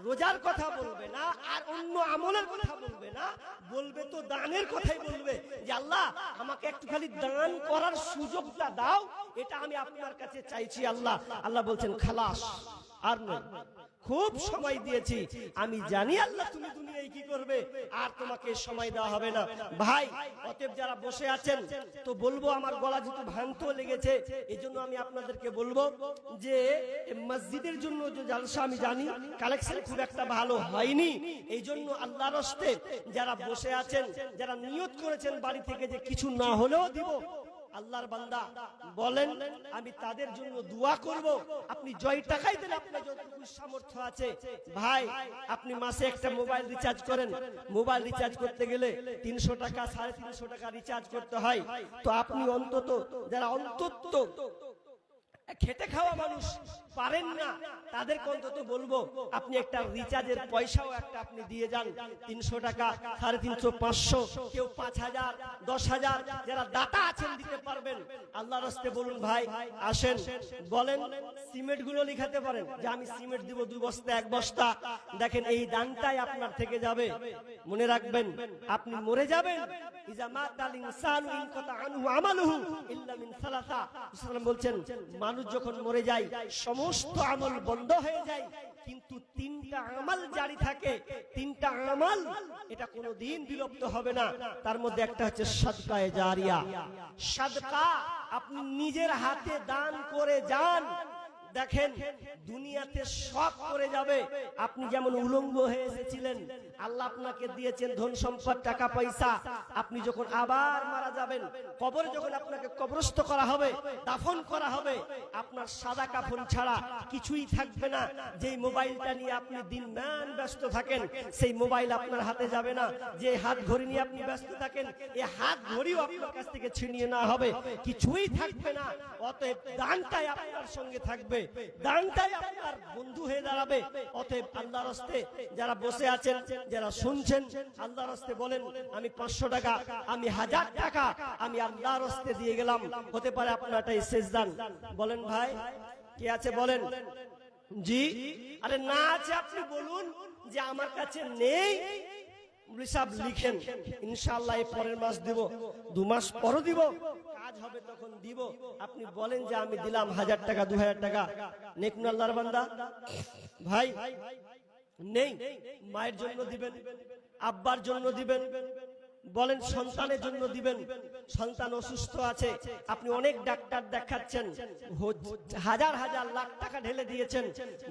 S1: রোজার কথা বলবে না, আর অন্য আমলের কথা বলবে না, বলবে তো দানের কথাই বলবে যে আল্লাহ আমাকে একটু খালি দান করার সুযোগটা দাও, এটা আমি আপনার কাছে চাইছি আল্লাহ। আল্লাহ বলছেন খালাস, আর নয়, খুব সময় দিয়েছি, আমি জানি আল্লাহ তুমি দুনিয়ায় কি করবে, আর তোমাকে সময় দেওয়া হবে না। ভাই অতএব যারা বসে আছেন তো বলবো, আমার গলা যেহেতু ভাঙতে লেগেছে এই জন্য আমি আপনাদেরকে বলবো যে মসজিদের জন্য যে জালসা আমি জানি কালেকশন খুব একটা ভালো হয়নি, এই জন্য আল্লাহর রাস্তে যারা বসে আছেন, যারা নিয়ত করেছেন বাড়ি থেকে যে কিছু না হলেও দিব, আল্লাহর বান্দা বলেন আমি তাদের জন্য দোয়া করব। আপনি জয় টাকাই দেন, আপনার যতটুকু সামর্থ্য আছে। ভাই আপনি মাসে একটা মোবাইল রিচার্জ করেন, মোবাইল রিচার্জ করতে গেলে 300 টাকা 350 টাকা রিচার্জ করতে হয়, তো আপনি অন্তত যারা অন্তত খেটে খাওয়া মানুষ পারেন না তাদেরকে অন্তত বলবো আপনি একটা রিচার্জের পয়সাও একটা আপনি দিয়ে যান, 300 টাকা, 350, 500, কেউ 5000, 10,000, যারা দাতা আছেন দিতে পারবেন। আল্লাহর রাস্তে বলুন ভাই আসেন, বলেন সিমেন্ট গুলো লিখাতে পারেন যে আমি সিমেন্ট দিব 2 বস্তা 1 বস্তা। দেখেন এই দানটাই আপনার থেকে যাবে। মনে রাখবেন আপনি মরে যাবেন, ইজা মাতাল ইনসানু ইনকাতা আনহু আমালুহু ইল্লা মিন সালাসা। রাসূলুল্লাহ বলছেন মানুষ যখন মরে যায় সমস্ত আমল বন্ধ হয়ে যায়, কিন্তু 3টা আমল জারি থাকে। 3টা আমল এটা কোনোদিন বিলুপ্ত হবে না। তার মধ্যে একটা হচ্ছে সাদকায়ে জারিয়া। সাদকা আপনি নিজের হাতে দান করে যান, দেখেন দুনিয়াতে সব করে যাবে। আপনি যেমন উলঙ্গ হয়ে এসেছিলেন, আল্লাহ আপনাকে দিয়েছেন ধন সম্পদ টাকা পয়সা, আপনি যখন আবার মারা যাবেন, কবরে যখন আপনাকে কবরস্থ করা হবে, দাফন করা হবে, আপনার সাদা কাফন ছাড়া কিছুই থাকবে না। যেই মোবাইলটা নিয়ে আপনি দিনমান ব্যস্ত থাকেন সেই মোবাইল আপনার হাতে যাবে না। যে হাত ঘড়ি নিয়ে আপনি ব্যস্ত থাকেন এই হাত ঘড়িও আপনার কাছ থেকে ছিনিয়ে নেওয়া হবে, কিছুই থাকবে না। অতএব দানটাই আপনার সঙ্গে থাকবে, দানটাই আপনার বন্ধু হয়ে দাঁড়াবে। অতএব আল্লাহর রাস্তে যারা বসে আছেন, যারা শুনছেন, আল্লাহর রাস্তে বলেন আমি 500 টাকা, আমি 1000 টাকা আমি আল্লাহর রাস্তে দিয়ে গেলাম। হতে পারে আপনারটাই শেষ দান। বলেন ভাই কে আছে বলেন। জি, আরে না আছে আপনি বলুন যে আমার কাছে নেই। হিসাব লিখেন, ইনশাআল্লাহ এই পরের মাস দিব, 2 মাস পরও দিব, কাজ হবে তখন দিব। আপনি বলেন যে আমি দিলাম 1000 টাকা 2000 টাকা। নেই কোন আল্লাহর বান্দা ভাই নেই? মায়ের জন্য দিবেন, আব্বার জন্য দিবেন, বলেন সন্তানের জন্য দিবেন। সন্তান অসুস্থ আছে, আপনি অনেক ডাক্তার দেখাচ্ছেন, হাজার হাজার লাখ টাকা ঢেলে দিয়েছেন,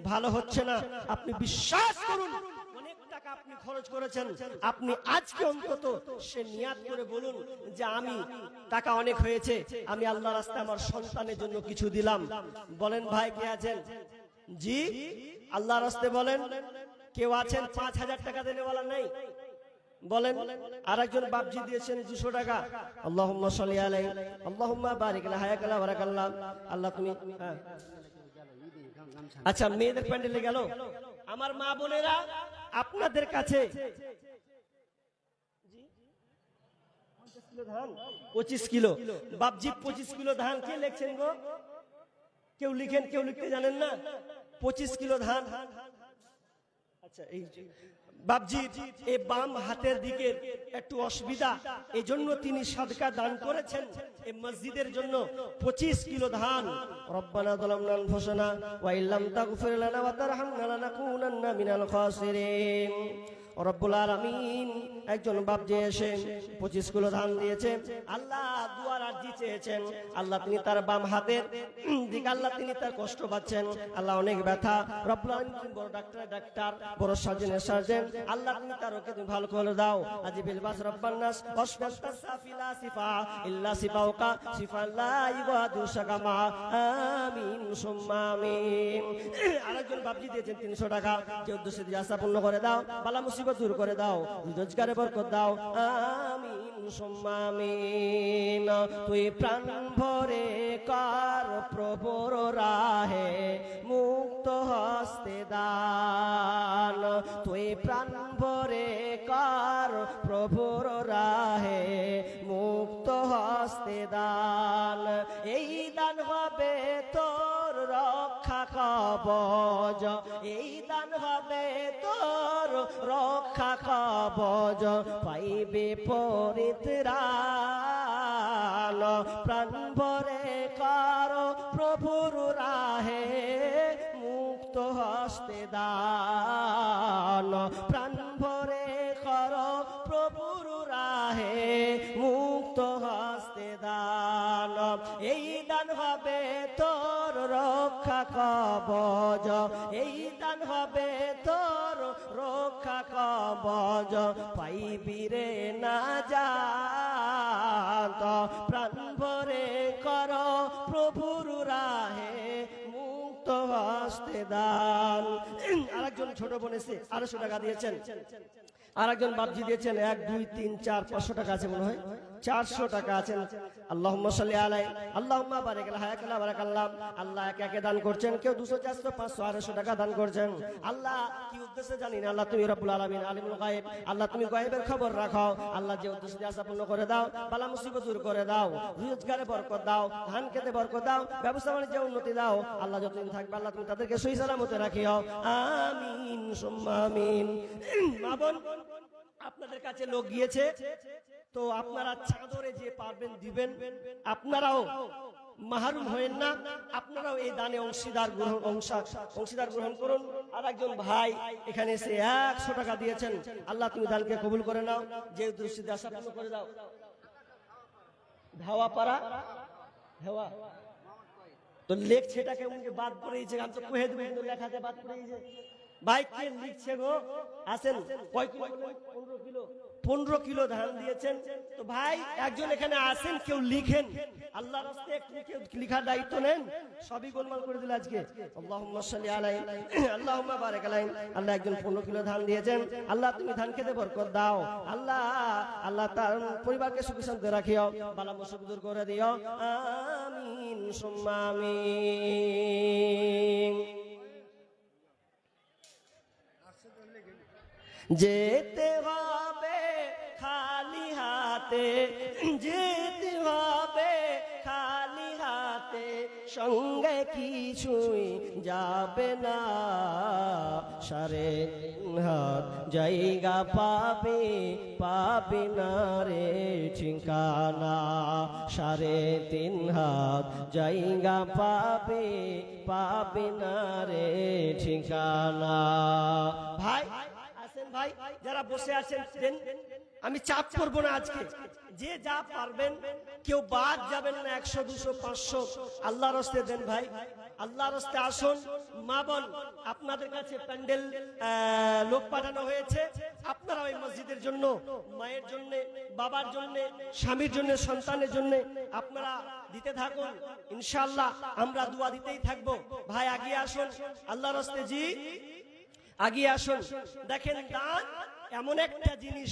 S1: ভালো হচ্ছে না। আপনি বিশ্বাস করুন অনেক টাকা আপনি খরচ করেছেন, আপনি আজকে অন্তত সে নিয়াত করে বলুন যে আমি টাকা অনেক হয়েছে, আমি আল্লাহর রাস্তায় আমার সন্তানের জন্য কিছু দিলাম। বলেন ভাই কে আছেন? জি, আল্লাহর রাস্তায় বলেন কেউ আছেন 5000 টাকা দেনেওয়ালা নাই? বলেন। আরেকজন বাপজি দিয়েছেন 200 টাকা। আল্লাহুম্মা সাল্লি আলাইহি আল্লাহুম্মা বারিক লা হায়াকাল্লাহ বারাকাল্লাহ। আল্লাহ তুমি আচ্ছা মেয়েদের প্যান্ডেলে গেল। আমার মা বোনেরা আপনাদের কাছে 25 কিলো বাপজি 25 কিলো ধান কে লিখছেন গো? কেউ লিখেন, কেউ লিখতে জানেন না? 25 কিলো ধান। আচ্ছা এই বাপজি এই বাম হাতের দিকে একটু অসুবিধা, এই জন্য তিনি সাদকা দান করেছেন এই মসজিদের জন্য 25 কিলো ধান। রব্বানা যালামনা আনফুসানা ওয়া ইল্লাম তাগফির লানা ওয়া তারহামনা লানাকুনান্না মিনাল খাসিরিন। রব্বুল আলামিন একজন বাপজি এসে 25 কিলো ধান দিয়েছেন। আল্লাহ দুয়ার আরজি চেয়েছেন, আল্লাহ তিনি তার বাম হাতের দিকে আল্লাহ তিনি তার কষ্ট পাচ্ছেন, আল্লাহ অনেক ব্যথা। রব্বুল আলামিন বড় ডাক্তার, বড় সার্জন, আল্লাহ তুমি তার ওকে তুমি ভালো করে দাও। আজিবিল বাস রব্বান নাস ওয়াসফাত সাফিলা সিফা ইল্লা সিফাউকা সিফা লা ইবাদু সাকামা আমিন সুম্মা আমিন। আরেকজন বাপজি দিয়েছেন 300 টাকা, যে উদ্দেশ্যে দিয়ে আশা পূর্ণ করে দাও, বালা মুসিবত দূর করে দাও, রোজগারে বরকত দাও, আমিন সুম্মা আমিন। তুই প্রাণ ভরে কার প্রভুর রাহে মুক্ত হস্তে দান, তুই প্রাণ ভরে কার প্রভুর রাহে মুক্ত হস্তে দান। এই দান হবে তোর রক্ষা কবচ, এই দান হবে তোর রক্ষা কবচ, পাইবে পরিত্রাণ। প্রাণ ভরে কার প্রভুর রাহে মুক্ত হস্তে দান, প্রাণ ভরে কর প্রভুর রাহে মুক্ত হস্তে দান। এই দান হবে তোর রক্ষা কবচ, এই দান হবে তোর রক্ষা কবচ, পাইবি রে নাজাত। প্রাণ ভরে কর প্রভুর রাহে মুক্ত হস্তে দান। আরেকজন ছোট বোন এসে 250 টাকা দিয়েছেন। আরেকজন বাপজি দিয়েছেন 1 2 3 4 500 টাকা আছে মনে হয়। 400 টাকা আছেন। আল্লাহুম্মা সাল্লি আলাইহি আল্লাহুম্মা বারিক আলা হায়াকাল্লাহ বারাকাল্লাহ। আল্লাহ একে একে দান করছেন, কেউ 200 400 500 800 টাকা দান করছেন। আল্লাহ কি উদ্দেশ্যে জানি না, আল্লাহ তুমি রব্বুল আলামিন আলিমুল গায়ব, আল্লাহ তুমি গায়বের খবর রাখো। আল্লাহ যে উদ্দেশ্যে দিয়ে আশা পূর্ণ করে দাও, বালা মুসিবত দূর করে দাও, রোজগারে বরকত দাও, ধান খেতে বরকত দাও, ব্যবসা বাণিজ্যে উন্নতি দাও। আল্লাহ যতদিন থাকবে আল্লাহ তুমি তাদেরকে সহি সালামতে রাখিও, আমিন সুম্মা আমিন। মা বোন, আপনাদের কাছে লোক গিয়েছে, তো আপনারা চাদরে যে পারবেন দিবেন, আপনারাও মাহরুম হয়েন না, আপনারাও এই দানে অংশীদার গ্রহণ করুন। আর একজন ভাই এখানে এসে 100 টাকা দিয়েছেন, আল্লাহ তুমি দানকে কবুল করে নাও, যে দৃষ্টিতে আশা পূর্ণ করে দাও। ধাওয়া পাড়া ধাওয়া তো লেখছে, এটাকে উনকে বাদ পড়েছে, আমি তো কহে দেবো কিন্তু লেখাতে বাদ পড়েছে। ভাই কে লিখছে গো? আসেন, কয় কিলো? 15 কিলো। 15 কিলো ধান দিয়েছেন। তো ভাই একজন এখানে আসেন, কেউ লিখেন, আল্লাহর রাস্তায় একটু কেউ লিখার দায়িত্ব নেন। সবই গোলমাল করে দিল আজকে। আল্লাহুম্মা সাল্লি আলাইহি আল্লাহুম্মা বারিক আলাইহি। আল্লাহ একজন 15 কিলো ধান দিয়েছেন, আল্লাহ তুমি ধান খেতে বরকত দাও। আল্লাহ আল্লাহ তার পরিবারকে সুখী শান্তি রাখিও, বালা মুসিবত দূর করে দিও, আমিন সুম্মা আমিন। যেতে হবে খালি হাতে, যেতে হবে খালি হাতে, সঙ্গে কিছুই যাবে না, 3.5 হাত জায়গা পাবে, পাবে না রে ঠিকানা, 3.5 হাত জায়গা পাবে, পাবে না রে ঠিকানা। ভাই ভাই যারা বসে আছেন দেন, আমি চাপ করব না আজকে, যে যা পারবেন, কেউ বাদ যাবেন না। 100 200 500 আল্লাহর রাস্তায় দেন ভাই, আল্লাহর রাস্তায় আসুন। মা বোন, আপনাদের কাছে প্যান্ডেল লোক পাঠানো হয়েছে, আপনারা ওই মসজিদের জন্য, মায়ের জন্য, বাবার জন্য, স্বামীর জন্য, সন্তানের জন্য আপনারা দিতে থাকুন। ইনশাআল্লাহ আমরা দোয়া দিতেই থাকবো। ভাই আগিয়ে আসুন, আল্লাহর রাস্তায় জি আগিয়ে আসুন। দেখেন, দান এমন একটা জিনিস,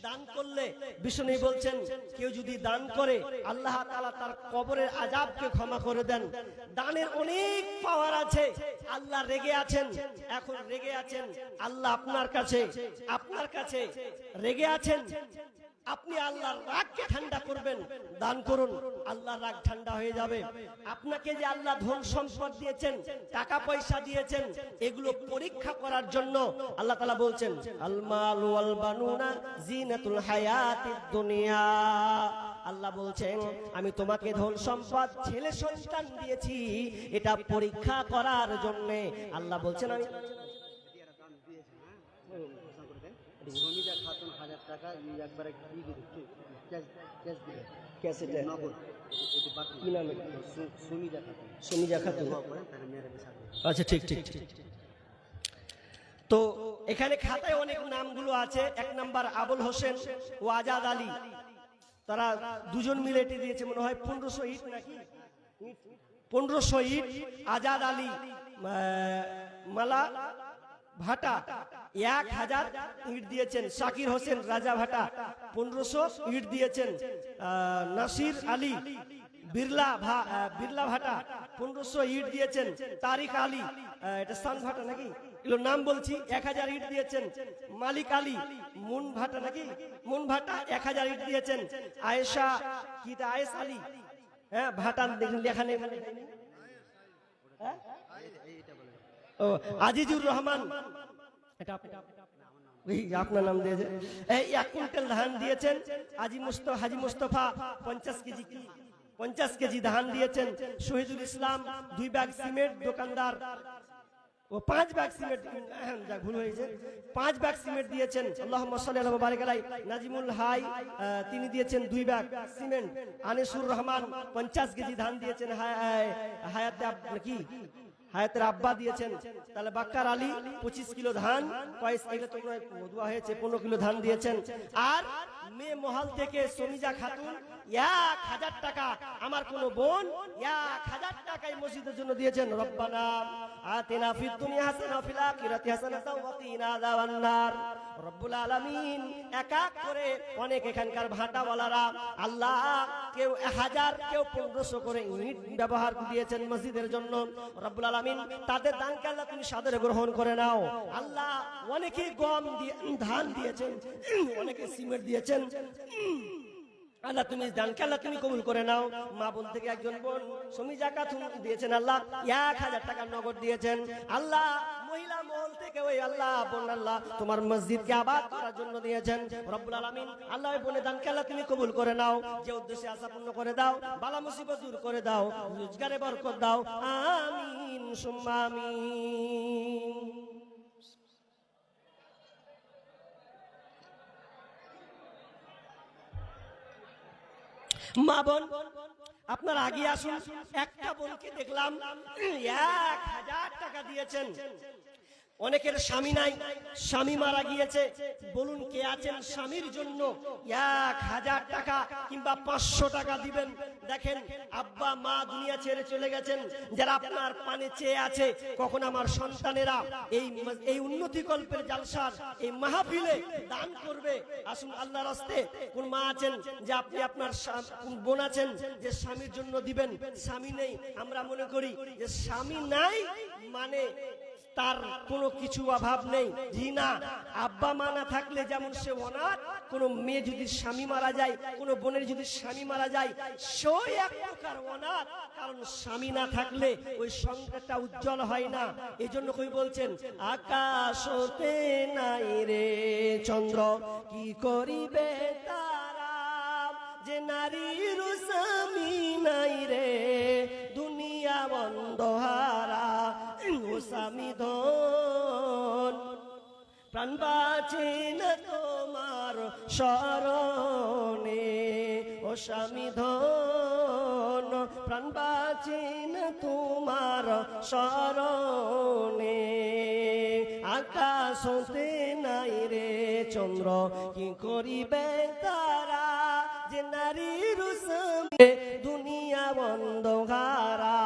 S1: দান করলে বিষ্ণু বলছেন, কেউ যদি দান করে আল্লাহ তাআলা তার কবরের আযাবকে ক্ষমা করে দেন। দানের অনেক পাওয়ার আছে। আল্লাহ রেগে আছেন, এখন রেগে আছেন আল্লাহ আপনার কাছে রেগে আছেন। আপনি আল্লাহর রাগকে ঠান্ডা করবেন, দান করুন, আল্লাহর রাগ ঠান্ডা হয়ে যাবে। আপনাকে যে আল্লাহ ধন সম্পদ দিয়েছেন, টাকা পয়সা দিয়েছেন, এগুলো পরীক্ষা করার জন্য আল্লাহ তাআলা বলছেন, আল মাল ওয়াল বানুনা জিনাতুল হায়াতিদ দুনিয়া। আল্লাহ বলছেন, আমি তোমাকে ধন সম্পদ, ছেলে সন্তান দিয়েছি, এটা পরীক্ষা করার জন্য। আল্লাহ বলছেন, আমি
S2: সমিজা খাতুন 1000 টাকা একবারে ক্যাশ দিলে,
S1: ক্যাসেটে
S2: নগদ, এটি বাকি।
S1: কি নাম?
S2: সমিজা খাতুন।
S1: সমিজা খাতুন।
S2: তাহলে মেয়েরা বেশি।
S1: আচ্ছা, ঠিক ঠিক ঠিক। তো এখানে খাতায় অনেক নামগুলো আছে। 1 নাম্বার আবুল হোসেন ও আজাদ আলী, তারা দুজন মিলে এটি দিয়েছে, মনে হয় 1500 ইট নাকি 1500 ইট। আজাদ আলী মালা ভাটা 1000 ইট দিয়েছেন। শাকির হোসেন রাজা ভাটা 1500 ইট দিয়েছেন। নাসির আলী বিরলা ভাটা 1500 ইট দিয়েছেন। তারিক আলী, এটা সান ভাটা নাকি, এগুলো নাম বলছি, 1000 ইট দিয়েছেন। মালিক আলী মুন ভাটা নাকি, মুন ভাটা 1000 ইট দিয়েছেন। আয়েশা কিটা, আয়েশ আলী, হ্যাঁ ভাটা লেখা নেই, হ্যাঁ ও আজিজুর রহমান, এটা আপনার নাম দিয়েছে। 1 কুইন্টাল ধান দিয়েছেন। হাজি মুস্তফা 50 কেজি ধান দিয়েছেন। শহীদুল ইসলাম 2 ব্যাগ সিমেন্ট, দোকানদার ও 5 ব্যাগ সিমেন্ট, ভুল হয়েছে, 5 ব্যাগ সিমেন্ট দিয়েছেন। আল্লাহুম্মা সাল্লি আলা বারিক আলাই। নাজিমুল হাই তিনি দিয়েছেন 2 bag cement. Anisur Rahman 50 KG ধান দিয়েছেন। হায়াতের আব্বা দিয়েছেন। তাহলে বাক্কার আলী 25 কিলো ধান, এগুলো তো দোয়া হয়েছে, 15 কিলো ধান দিয়েছেন। আর মেয়ে মহল থেকে সমিজা খাতুন 1000 টাকা, আমার কোন বোন 1000 টাকা এই মসজিদের জন্য দিয়েছেন। রব্বানা আতিনা ফিদ দুনিয়া হাসানাতাও ওয়া ফিল আখিরাতি হাসানাতাও ওয়া কিনা আযাবান নার। রব্বুল আলামিন এক এক করে অনেক এখানকার ভাটাওয়ালারা আল্লাহ কেউ 1000 কেউ 1500 করে ইউনিট ব্যবহার দিয়েছেন মসজিদের জন্য। রব্বুল আলামিন তাদের দানকে আল্লাহ তুমি সাদরে গ্রহণ করে নাও। আল্লাহ অনেকে গম দিয়ে ধান দিয়েছেন, অনেকে সিমেন্ট দিয়েছেন, আল্লাহ তুমি দানকে আল্লাহ তুমি কবুল করে নাও। মা বোন থেকে একজন বোন সমি যাকাত দিয়েছেন, আল্লাহ 1000 টাকা নগদ দিয়েছেন। আল্লাহ মহিলা মহল থেকে ওই আল্লাহ বোন আল্লাহ তোমার মসজিদকে আবাদ করার জন্য দিয়েছেন। রব্বুল আলামিন আল্লাহ ওই বোনের দানকে আল্লাহ তুমি কবুল করে নাও, যে উদ্দেশ্যে আশা পূর্ণ করে দাও, বালা মুসিবত দূর করে দাও, রোজগারে বরকত দাও, আমিন সুম্মা আমিন। মা বোন আপনার আগে আসুন। একটা বোনকে দেখলাম 1000 টাকা দিয়েছেন। অনেকের স্বামী নাই, স্বামী মারা গিয়েছে, বলুন কে আছেন স্বামীর জন্য 1000 টাকা কিংবা 500 টাকা দিবেন। দেখেন আব্বা মা দুনিয়া ছেড়ে চলে গেছেন, যারা আপনার পানে চেয়ে আছে কখন আমার সন্তানেরা এই উন্নতি কল্পের জালসার এই মাহফিলে দান করবে। আসুন আল্লাহর রাস্তে কোন মা আছেন যে আপনি আপনার কোন বোন আছেন যে স্বামীর জন্য দিবেন, স্বামী নেই। আমরা মনে করি যে স্বামী নাই মানে তার কোনো কিছু অভাব নেই। জি না, আব্বা মা না থাকলে যেমন সে অনাথ, কোন মেয়ে যদি স্বামী মারা যায়, কোন বোনের যদি স্বামী মারা যায়, সেই এক প্রকার অনাথ, কারণ স্বামী না থাকলে ওই সংসারটা উজ্জ্বল হয় না। এই জন্য কই বলছেন আকাশ হতে নাই রে চন্দ্র, কি করিবে তারা, যে নারীর স্বামী নাই রে দুনিয়া বন্ধহারা। ও স্বামী ধন প্রাণ বাঁচে না তোমার শরণে, ও স্বামী ধন প্রাণ বাঁচে না তোমার শরণে। আকাশ হতে নাই রে চন্দ্র, কি করিবে তারা, যে নারীর স্বামী দুনিয়া বন্ধহারা।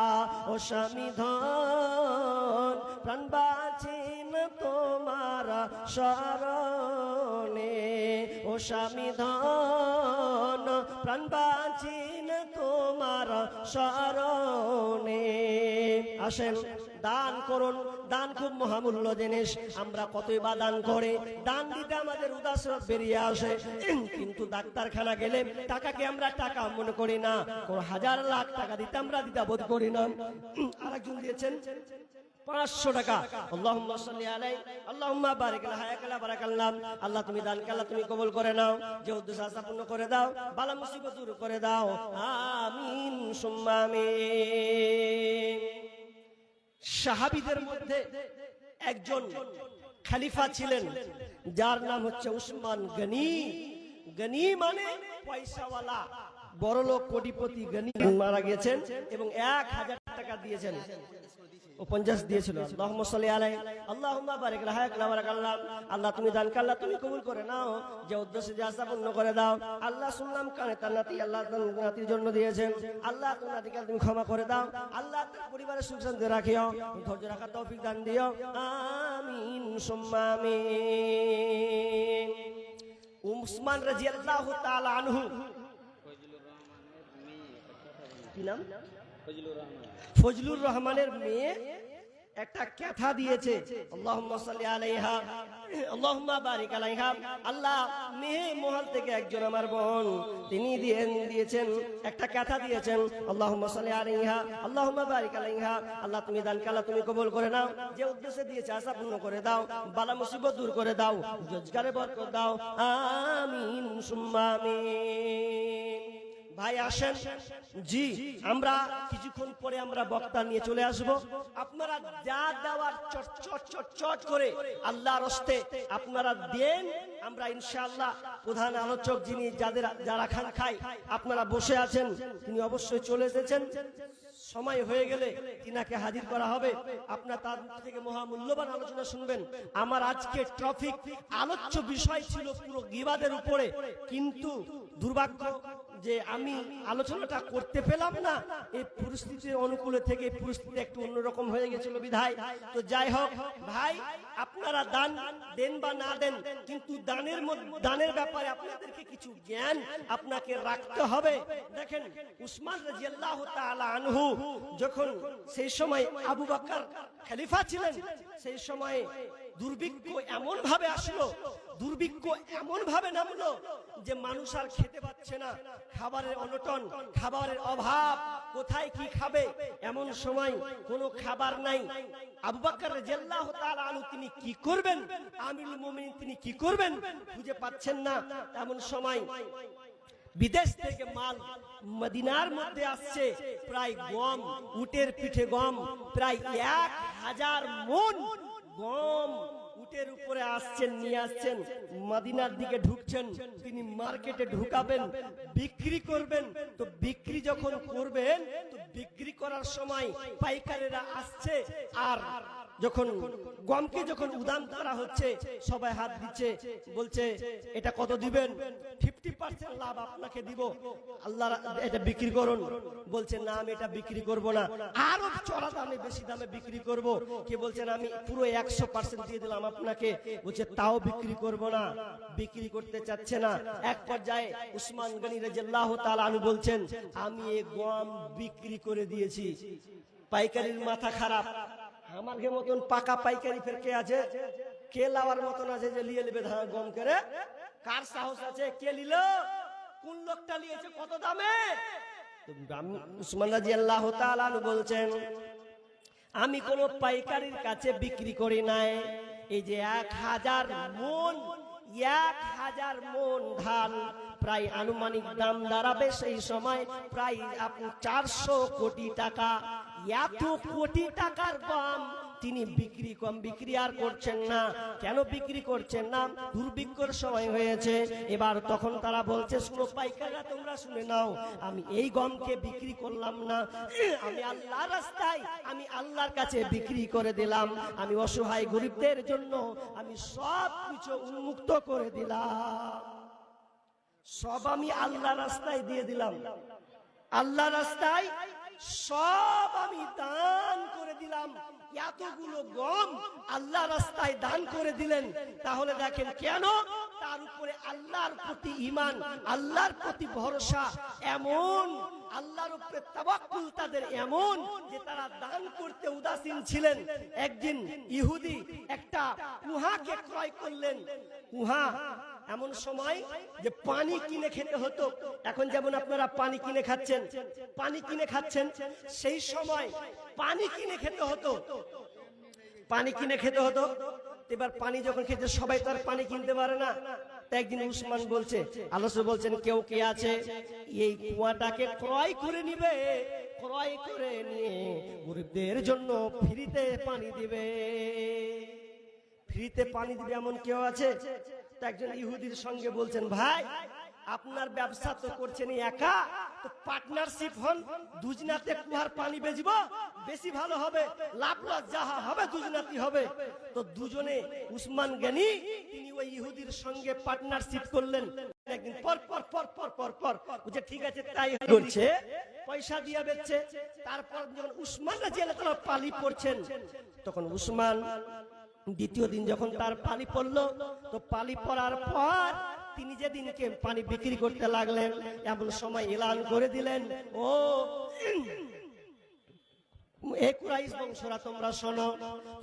S1: ও স্বামী ধন প্রাণ বাঁচে না তোমার শরণে, ও স্বামী ধন প্রাণ বাঁচে না তোমার শরণে। আসেন দান করুন, দান খুব মহামূল্য জিনিস। আমরা কতই বা দান করে, দান দিতে আমাদের উদাসীন বেরিয়ে আসে, কিন্তু ডাক্তারখানা গেলে টাকাকে আমরা টাকা মনে করি না, কোন 1000 লাখ টাকা দিতে আমরা দ্বিধাবোধ করি না। আরেকজন দিয়েছেন 500 টাকা। আল্লাহুম্মা সাল্লি আলাইহি আল্লাহুম্মা বারিক লাহুয়া বারাকাল্লাহ। আল্লাহ তুমি দানকে আল্লাহ তুমি কবুল করে নাও, যে উদ্দেশ্য আশা পূর্ণ করে দাও, বালা মুসিবত দূর করে দাও, আমিন সুম্মা আমিন। সাহাবীদের মধ্যে একজন খলিফা ছিলেন, যার নাম হচ্ছে উসমান গনি। গনি মানে পয়সাওয়ালা, বড়লোক, কোটিপতি গনি মারা গেছেন এবং 1000 টাকা দিয়েছেন। ও 50 দিয়েছিল। আল্লাহুম্মা সাল্লি আলাইহি আল্লাহুম্মা বারিক লাহুয়া বারাকাল্লাহ। আল্লাহ তুমি দানকে আল্লাহ তুমি কবুল করে নাও, যে উদ্দেশ্যে যে আশা পূর্ণ করে দাও। আল্লাহ শুনলাম কানে তার নাতি, আল্লাহ তার নাতির জন্য দিয়েছেন, আল্লাহ তোমার নাতিকে তুমি ক্ষমা করে দাও, আল্লাহ তার পরিবারের সুখ শান্তি রাখিও, ধৈর্য রাখার তৌফিক দান দিও, আমিন সুম্মা আমিন। উসমান রাদিয়াল্লাহু তাআলা আনহু, কি নাম? ফজলুর রহমানের মেয়ে একটা কথা দিয়েছে, আল্লাহুম্মা সাল্লি আলাইহা আল্লাহুম্মা বারিক আলাইহা। আল্লাহ মেয়ে মহল থেকে একজন আমার বোন, তিনি দিয়েছেন একটা কথা দিয়েছেন, আল্লাহুম্মা সাল্লি আলাইহা আল্লাহুম্মা বারিক আলাইহা। আল্লাহ তুমি দানকে আল্লাহ তুমি কবুল করে নাও, যে উদ্দেশ্যে দিয়েছে আশা পূর্ণ করে দাও, বালা মুসিবত দূর করে দাও, রোজগারে বরকত দাও, আমিন সুম্মা আমিন। ভাই আসেন, জি আমরা কিছুক্ষণ পরে আমরা বক্তা নিয়ে চলে আসব। আপনারা যা দেওয়ার চট করে আল্লাহর রাস্তে আপনারা দেন, আমরা ইনশাআল্লাহ প্রধান আলোচক যিনি যারা খান খাই আপনারা বসে আছেন, তিনি অবশ্যই চলে এসেছেন, সময় হয়ে গেলে তিনাকে হাজির করা হবে। আপনার তার থেকে মহামূল্যবান আলোচনা শুনবেন। আমার আজকে টপিক আলোচ্য বিষয় ছিল পুরো গীবাদের উপরে, কিন্তু দুর্ভাগ্য যে আমি আলোচনাটা করতে পেলাম না, এই পরিস্থিতির অনুকূলে থেকে পরিস্থিতি একটু অন্যরকম হয়ে গেছিল বিধায়। তো যাই হোক ভাই, আপনারা দান দেন বা না দেন, কিন্তু দানের ব্যাপারে আপনাদেরকে কিছু জ্ঞান আপনাকে রাখতে হবে। দেখেন উসমান রাদিয়াল্লাহু তাআলা আনহু যখন সেই সময় আবু বকর খলিফা ছিলেন, সেই সময় দুর্ভিক্ষ এমন ভাবে আসলো, দুর্ভিক্ষ এমন ভাবে নামলো যে মানুষ আর খেতে পাচ্ছে না, খাবারের অনটন, খাবারের অভাব, কোথায় কি খাবে, এমন সময় কোনো খাবার নাই। আবু বকর রাদিয়াল্লাহু তাআলা আনহু তিনি কি করবেন, আমিরুল মুমিনিন তিনি কি করবেন খুঁজে পাচ্ছেন না। এমন সময় বিদেশ থেকে মাল মদিনার মধ্যে আসছে, প্রায় গম, উটের পিঠে গম, প্রায় 1000 মণ গম উটের উপরে আসছেন, নিয়ে আসছেন, মদিনার দিকে ঢুকছেন। তিনি মার্কেটে ঢুকাবেন, বিক্রি করবেন। তো বিক্রি যখন করবেন, তো বিক্রি করার সময় পাইকারেরা আসছে, আর যখন গমকে যখন উদাম করা হচ্ছে, সবাই হাত দিচ্ছে, বলছে এটা কত দিবেন? 50% লাভ আপনাকে দিব, আল্লাহ এটা বিক্রি করুন। বলছে না, আমি এটা বিক্রি করব না, আরো চড়া দামে, বেশি দামে বিক্রি করব। কে বলছেন আমি পুরো 100% দিয়ে দিলাম আপনাকে, বলছে তাও বিক্রি করব না, বিক্রি করতে চাচ্ছে না। এক পর্যায়ে উসমান গনি রাদিয়াল্লাহু তাআলা আনহু বলছেন আমি এই গম বিক্রি করে দিয়েছি। পাইকারির মাথা খারাপ, আমার মতন পাকা পাইকারি ফের কে আছে, কে লাওয়ার মতন আছে যে লিয়ে নেবে ধান গম করে? কার সাহস আছে? কে নিল? কোন লোকটা নিয়েছে? কত দামে? উসমান রাদিয়াল্লাহু তাআলা আনহু বলছেন আমি কোন পাইকারির কাছে বিক্রি করি নাই। এই যে 1000 মণ, 1000 মণ ধান, প্রায় আনুমানিক দাম দাঁড়াবে সেই সময় প্রায় 400 কোটি টাকা। এত কোটি টাকার গম তিনি বিক্রি আর করছেন না। কেন বিক্রি করছেন না? দুর্ভিক্ষর সময় হয়েছে। এবার তখন তারা বলছে শুনো পাইকাররা, তোমরা শুনে নাও, আমি এই গমকে বিক্রি করলাম না, আমি আল্লাহর রাস্তায়, আমি আল্লাহর কাছে বিক্রি করে দিলাম। আমি অসহায় গরিবদের জন্য আমি সব কিছু উন্মুক্ত করে দিলাম, সব আমি আল্লাহর রাস্তায় দিয়ে দিলাম, আল্লাহর রাস্তায় সব আমি দান করে দিলাম। এতগুলো গম আল্লাহ রাস্তায় দান করে দিলেন। তাহলে দেখেন কেন? তার উপরে আল্লাহর প্রতি ঈমান, আল্লাহর প্রতি ভরসা এমন, আল্লাহর উপরে তাওয়াক্কুল তাদের এমন যে তারা দান করতে উদাসীন ছিলেন। একদিন ইহুদি একটা কুহাকে ক্রয় করলেন। কুহা এমন সময় যে পানি কিনে খেতে হতো। এখন যেমন আপনারা পানি কিনে খাচ্ছেন, পানি কিনে খাচ্ছেন, সেই সময় পানি কিনে খেতে হতো, পানি কিনে খেতে হতো। এবার পানি যখন খেতে, সবাই তার পানি কিনতে পারে না। একদিন উসমান বলছে, আল্লাহ বলছেন কেউ কে আছে এই কুয়াটাকে ক্রয় করে নিবে, ক্রয় করে নিয়ে গরিবদের জন্য ফ্রিতে পানি দিবে, ফ্রিতে পানি দিবে, এমন কেউ আছে? একজন ইহুদির সঙ্গে বলছেন ভাই আপনার ব্যবসা তো করছেন একা, তো পার্টনারশিপ হন, দুজনাতে কুয়ার পানি বেচবো, বেশি ভালো হবে, লাভ লস যাহা হবে দুজনাতি হবে। তো দুজনে উসমান গনি তিনি ওই ইহুদির সঙ্গে পার্টনারশিপ করলেন। একদিন পর পর পর পর পর পর বুঝে ঠিক আছে তাই করছে, পয়সা দিয়ে বেচছে। তারপর যখন উসমান রাদিয়াল্লাহু তাআলা পালি পড়ছেন, তখন উসমান দ্বিতীয় দিন যখন তার পানি পড়লো, তো পানি পড়ার পর তিনি যেদিনকে পানি বিক্রি করতে লাগলেন, এমন সময় এলান করে দিলেন, ও হে কুরাইশ বংশরা তোমরা শোনো,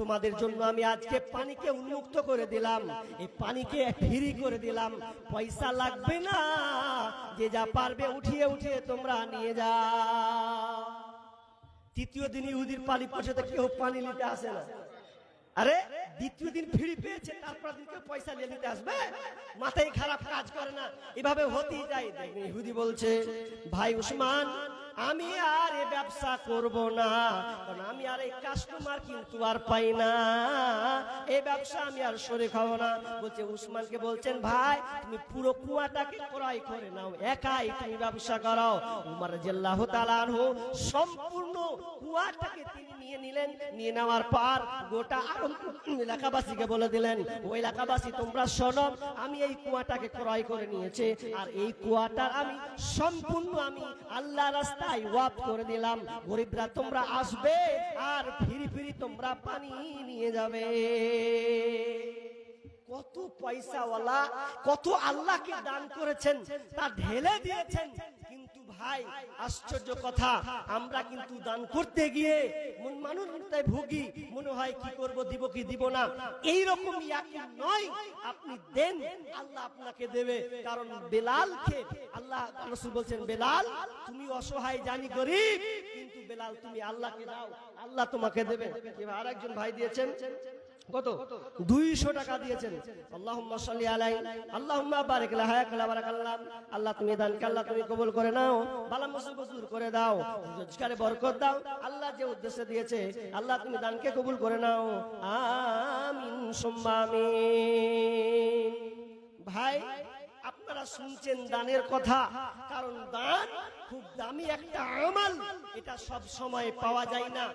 S1: তোমাদের জন্য আমি আজকে পানিকে উন্মুক্ত করে দিলাম, এই পানিকে ফ্রি করে দিলাম, পয়সা লাগবে না, যে যা পারবে উঠিয়ে উঠিয়ে তোমরা নিয়ে যাও। তৃতীয় দিন ইহুদির পানি পড়ছে, তো কেউ পানি নিতে আসে না। আরে দ্বিতীয় দিন ফ্রি পেয়েছে, তারপর দিনকে পয়সা নিয়ে নিতে আসবে? মাথায় খারাপ কাজ করে না, এভাবে হতেই যায়। ইহুদি বলছে ভাই উসমান, আমি আর এ ব্যবসা করব না, কারণ আমি আর এই কাস্টমার কিন্তু আর পাই না, এই ব্যবসা আমি আর শরীক হব না। বলছে উসমানকে বলছেন, ভাই তুমি পুরো কুয়াটাকে ক্রয় করে নাও, একাই তুমি ব্যবসা করো। উমর রাদিয়াল্লাহু তাআলা আনহু সম্পূর্ণ কুয়াটাকে তিনি নিয়ে নিলেন। নিয়ে নেওয়ার পর গোটা এলাকাবাসীকে বলে দিলেন, ওই এলাকাবাসী তোমরা শোনো, আমি এই কুয়াটাকে ক্রয় করে নিয়েছি, আর এই কুয়াটা আমি সম্পূর্ণ আমি আল্লাহ রাস্তায় ওয়াক করে দিলাম। গরিবরা তোমরা আসবে আর ফিরি ফিরি তোমরা পানি নিয়ে যাবে। কত পয়সাওয়ালা, কত আল্লাহকে দান করেছেন, তা ঢেলে দিয়েছেন। কিন্তু ভাই আশ্চর্য কথা, আমরা কিন্তু দান করতে গিয়ে মানুষটাই ভুগি, মনে হয় কি করব, দিব কি দিব না, এইরকম ইয়াকিন নয়। আপনি দেন, আল্লাহ আপনাকে দেবে। কারণ বেলালকে আল্লাহ রাসূল বলছেন, বেলাল তুমি অসহায় জানি গরিব, কিন্তু বেলাল তুমি আল্লাহকে দাও, আল্লাহ তোমাকে দেবে। এবার আরেকজন ভাই দিয়েছেন কত, 200 টাকা দিয়েছেন। আল্লাহুম্মা সাল্লি আলাইহি আল্লাহুম্মা বারিক লাহা বারাকাল্লাহ। আল্লাহ তুমি দানকে আল্লাহ তুমি কবুল করে নাও, বালা মুসিবত দূর করে দাও, রোজগারে বরকত দাও। আল্লাহ যে উদ্দেশ্যে দিয়েছে আল্লাহ তুমি দানকে কবুল করে নাও, আমিন সুম্মা আমিন। ভাই আপনারা শুনছেন দানের কথা, কারণ দান খুব দামি একটা আমল, এটা সব সময় পাওয়া যায় না,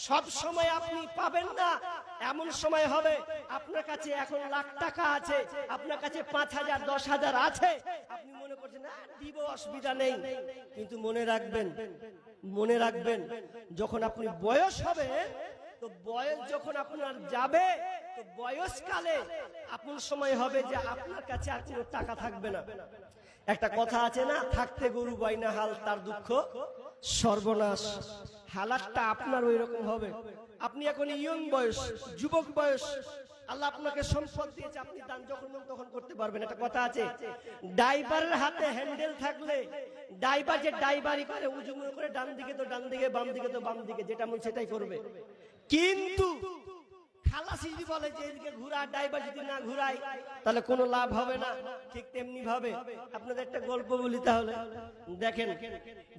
S1: সব সময় আপনি পাবেন না। এমন সময় হবে আপনার কাছে এখন লাখ টাকা আছে, আপনার কাছে 5,000 10,000 আছে, আপনি মনে করছেন না দিব, অসুবিধা নেই। কিন্তু মনে রাখবেন যখন আপনি বয়স হবে, তো বয়স যখন আপনার যাবে, তো বয়সকালে আপন সময় হবে যে আপনার কাছে আর কোনো টাকা থাকবে না। একটা কথা আছে না, থাকতে গরু বাইনা হাল, তার দুঃখ সর্বনাশ। হালাতটা আপনার ওই রকম হবে। আপনি এখন ইয়ং বয়স, যুবক বয়স, আল্লাহ আপনাকে সম্পদ দিয়েছে, আপনি দান যখন মন তখন করতে পারবেন। একটা কথা আছে, ড্রাইভারের হাতে হ্যান্ডেল থাকলে ড্রাইভার যে ড্রাইভারি করে, উজু করে ডান দিকে তো ডান দিকে, বাম দিকে তো বাম দিকে, যেটা মন সেটাই করবে। কিন্তু খালাসি যদি বলে যে এদিকে ঘুরা, ড্রাইভার যদি না ঘুরায়, তাহলে কোনো লাভ হবে না। ঠিক তেমনি ভাবে আপনাদের একটা গল্প বলি তাহলে। দেখেন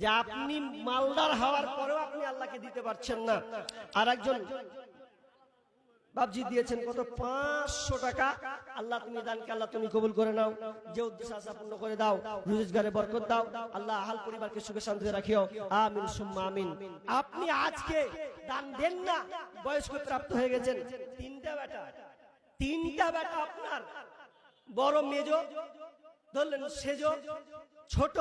S1: যে আপনি মালদার হওয়ার পরেও আপনি আল্লাহকে দিতে পারছেন না। আর একজন বাবজি দিয়েছেন কত, 500 টাকা। আল্লাহ তুমি দানকে আল্লাহ তুমি কবুল করে নাও, যে উদ্দেশ্য আছে পূর্ণ করে দাও, রোজগারে বরকত দাও, আল্লাহ হাল পরিবারকে সুখে শান্তিতে রাখিও, আমিন সুম্মা আমিন। আপনি আজকে দান দেন না, বয়স্ক প্রাপ্ত হয়ে গেছেন, তিনটা বেটা আপনার, বড় মেজো ধরলেন, সেজো ছোট,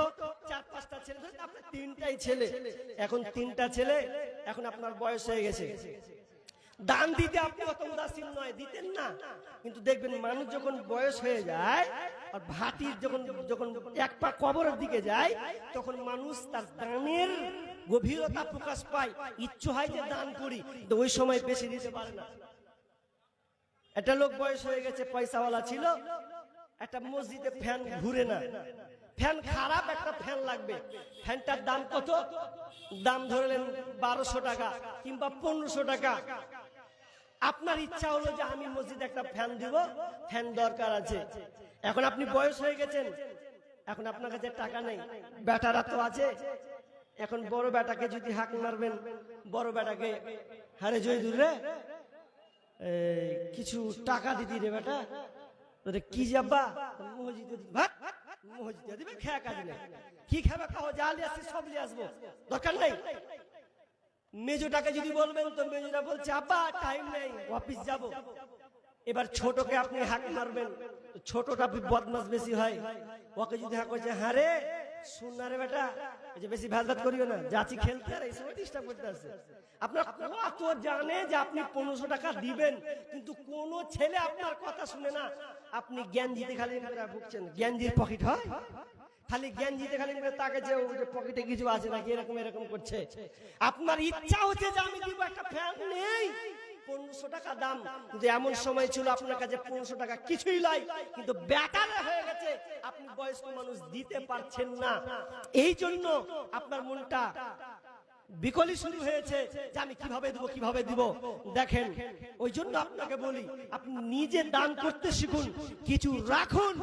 S1: 4-5টা ছেলে ধরলেন, আপনার 3টাই ছেলে। এখন 3টা ছেলে, এখন আপনার বয়স হয়ে গেছে। দান দিতে আপনি অত উদাসীন নয়, দিতেন না। কিন্তু দেখবেন মানুষ যখন বয়স হয়ে যায় আর ভাটির যখন এক পা কবরের দিকে যায়, তখন মানুষ তার দানের গভীরতা প্রকাশ পায়, ইচ্ছে হয় যে দান করি, কিন্তু ওই সময় বেশি দিতে পারে না। একটা লোক বয়স হয়ে গেছে, পয়সাওয়ালা ছিল, একটা মসজিদে ফ্যান ঘুরে না, ফ্যান খারাপ, একটা ফ্যান লাগবে। ফ্যানটার দাম কত? দাম ধরলেন 1200 টাকা কিংবা 1500 টাকা। আপনার ইচ্ছা হলো যে আমি মসজিদে একটা ফ্যান দিব, ফ্যান দরকার আছে। এখন আপনি বয়স হয়ে গেছেন, এখন আপনার কাছে টাকা নেই, বেটারা তো আছে। এখন বড় বেটাকে যদি হাঁক মারবেন, বড় বেটাকে, হারে জয়দুর রে কিছু টাকা দিদি রে বেটা, কি যাবা মসজিদে দিবে, খেয়া কাজ নেই, কি খাবে খাও, যা লিয়ে আসছি সব লিয়ে আসবো, দরকার নেই। মেজোটাকে যদি বলবেন, তো মেজোটা বলছে আব্বা টাইম নেই, অফিস যাব। এবার ছোটকে আপনি হাঁক মারবেন, ছোটটা বদমাস বেশি হয়, ওকে যদি হাঁক করছে, হ্যাঁ রে শুন না রে বেটা, যে বেশি ভাত করিও না, যাচ্ছি খেলতে, আর এই সময় ডিস্টার্ব করতে আসছে। আপনার কত জানে যে আপনি 1500 টাকা দিবেন, কিন্তু কোন ছেলে আপনার কথা শুনে না। আপনি জ্ঞান দিতে খালি ভুগছেন, জ্ঞানজির পকেট হয়, খালি জ্ঞান দিতে খালি তাকে যে পকেটে কিছু আছে নাকি, এরকম করছে। আপনার ইচ্ছা হচ্ছে যে আমি দিব, একটা ফ্যান নেই, 1500 টাকা দাম, কিন্তু এমন সময় ছিল আপনার কাছে 1500 টাকা কিছুই নয়, কিন্তু বেকারে হয়ে গেছে, আপনি বয়স্ক মানুষ দিতে পারছেন না। এই জন্য আপনার মনটা বিকলি শুরু হয়েছে যে আমি কিভাবে দিব। দেখেন, ওই জন্য আপনাকে বলি, আপনি নিজে দান করতে শিখুন, কিছু রাখুন।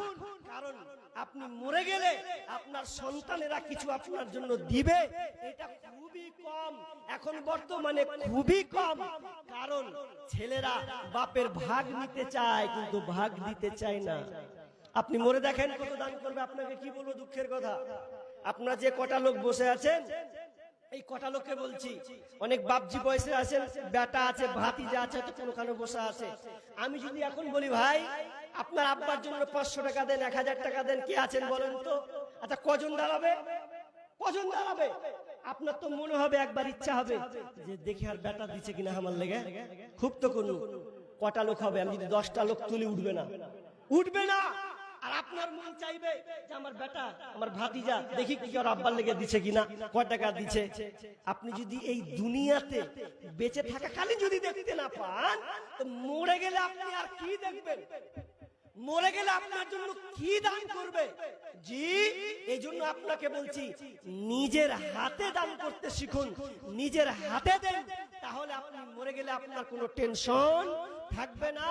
S1: কারণ আপনি মরে গেলে আপনার সন্তানেরা কিছু আপনার জন্য দিবে, এটা খুবই কম, এখন বর্তমানে খুবই কম। কারণ ছেলেরা বাপের ভাগ নিতে চায় কিন্তু ভাগ দিতে চায় না। আপনি মরে দেখেন কত দান করবে। আপনাকে কি বলবো, দুঃখের কথা, আপনার যে কটা লোক বসে আছেন, এই কটা লোককে বলছি, অনেক বাপজি বয়সে আছেন, বেটা আছে, ভাতিজা আছে, তো কোনখানে বসে আছে। আমি যদি এখন বলি ভাই আপনার আব্বার জন্য 500 টাকা দেন, 1000 টাকা দেন, কে আছেন বলেন তো? আচ্ছা কজন দাঁড়াবে? কজন দাঁড়াবে? আপনার তো মনে হবে, একবার ইচ্ছা হবে যে দেখি আর বেটা দিচ্ছে কিনা আমার লেগে। খুব তো কোন কটা লোক হবে, আমি যদি 10টা লোক তুলি উঠবে না, উঠবে না। আর আপনার মন চাইবে যে আমার বেটা, আমার ভাতিজা দেখি কি আর আব্বার লেগে দিচ্ছে কিনা, কয় টাকা দিচ্ছে। আপনি যদি এই দুনিয়াতে বেঁচে থাকাকালীন যদি দেখতে না পান, তো মরে গেলে আপনি আর কি দেখবেন? মরে গেলে আপনার জন্য কি দান করবে? জি, এই জন্য আপনাকে বলছি নিজের হাতে দান করতে শিখুন, নিজের হাতে দেন, তাহলে আপনি মরে গেলে আপনার কোনো টেনশন থাকবে না,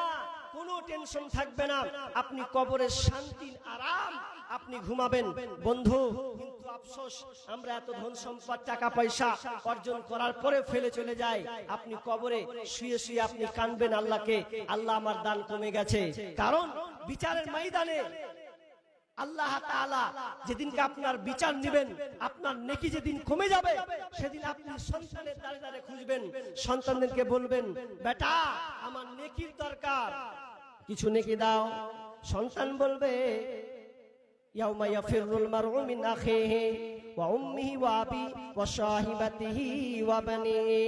S1: কোনো টেনশন থাকবে না। আপনি কবরের শান্তি আরাম আপনি ঘুমাবেন। বন্ধু, কিন্তু আফসোস আমরা এত ধন সম্পদ টাকা পয়সা অর্জন করার পরে ফেলে চলে যাই। আপনি কবরে শুয়ে শুয়ে আপনি কাঁদবেন আল্লাহকে, আল্লাহ আমার দান কমে গেছে। কারণ বিচারের ময়দানে আল্লাহ তাআলা যেদিনকে আপনার বিচার নেবেন, আপনার নেকি যেদিন কমে যাবে, সেদিন আপনি সন্তানের দ্বারে দ্বারে খুঁজবেন, সন্তানদেরকে বলবেন বেটা আমার নেকির দরকার, কিছু নেকি দাও। সন্তান বলবে ইয়াউমা ইয়াফিরুল মারউ মিন আখিহি ওয়া উম্মিহি ওয়া আবি ওয়া সাহিবাতিহি ওয়া বানিহি।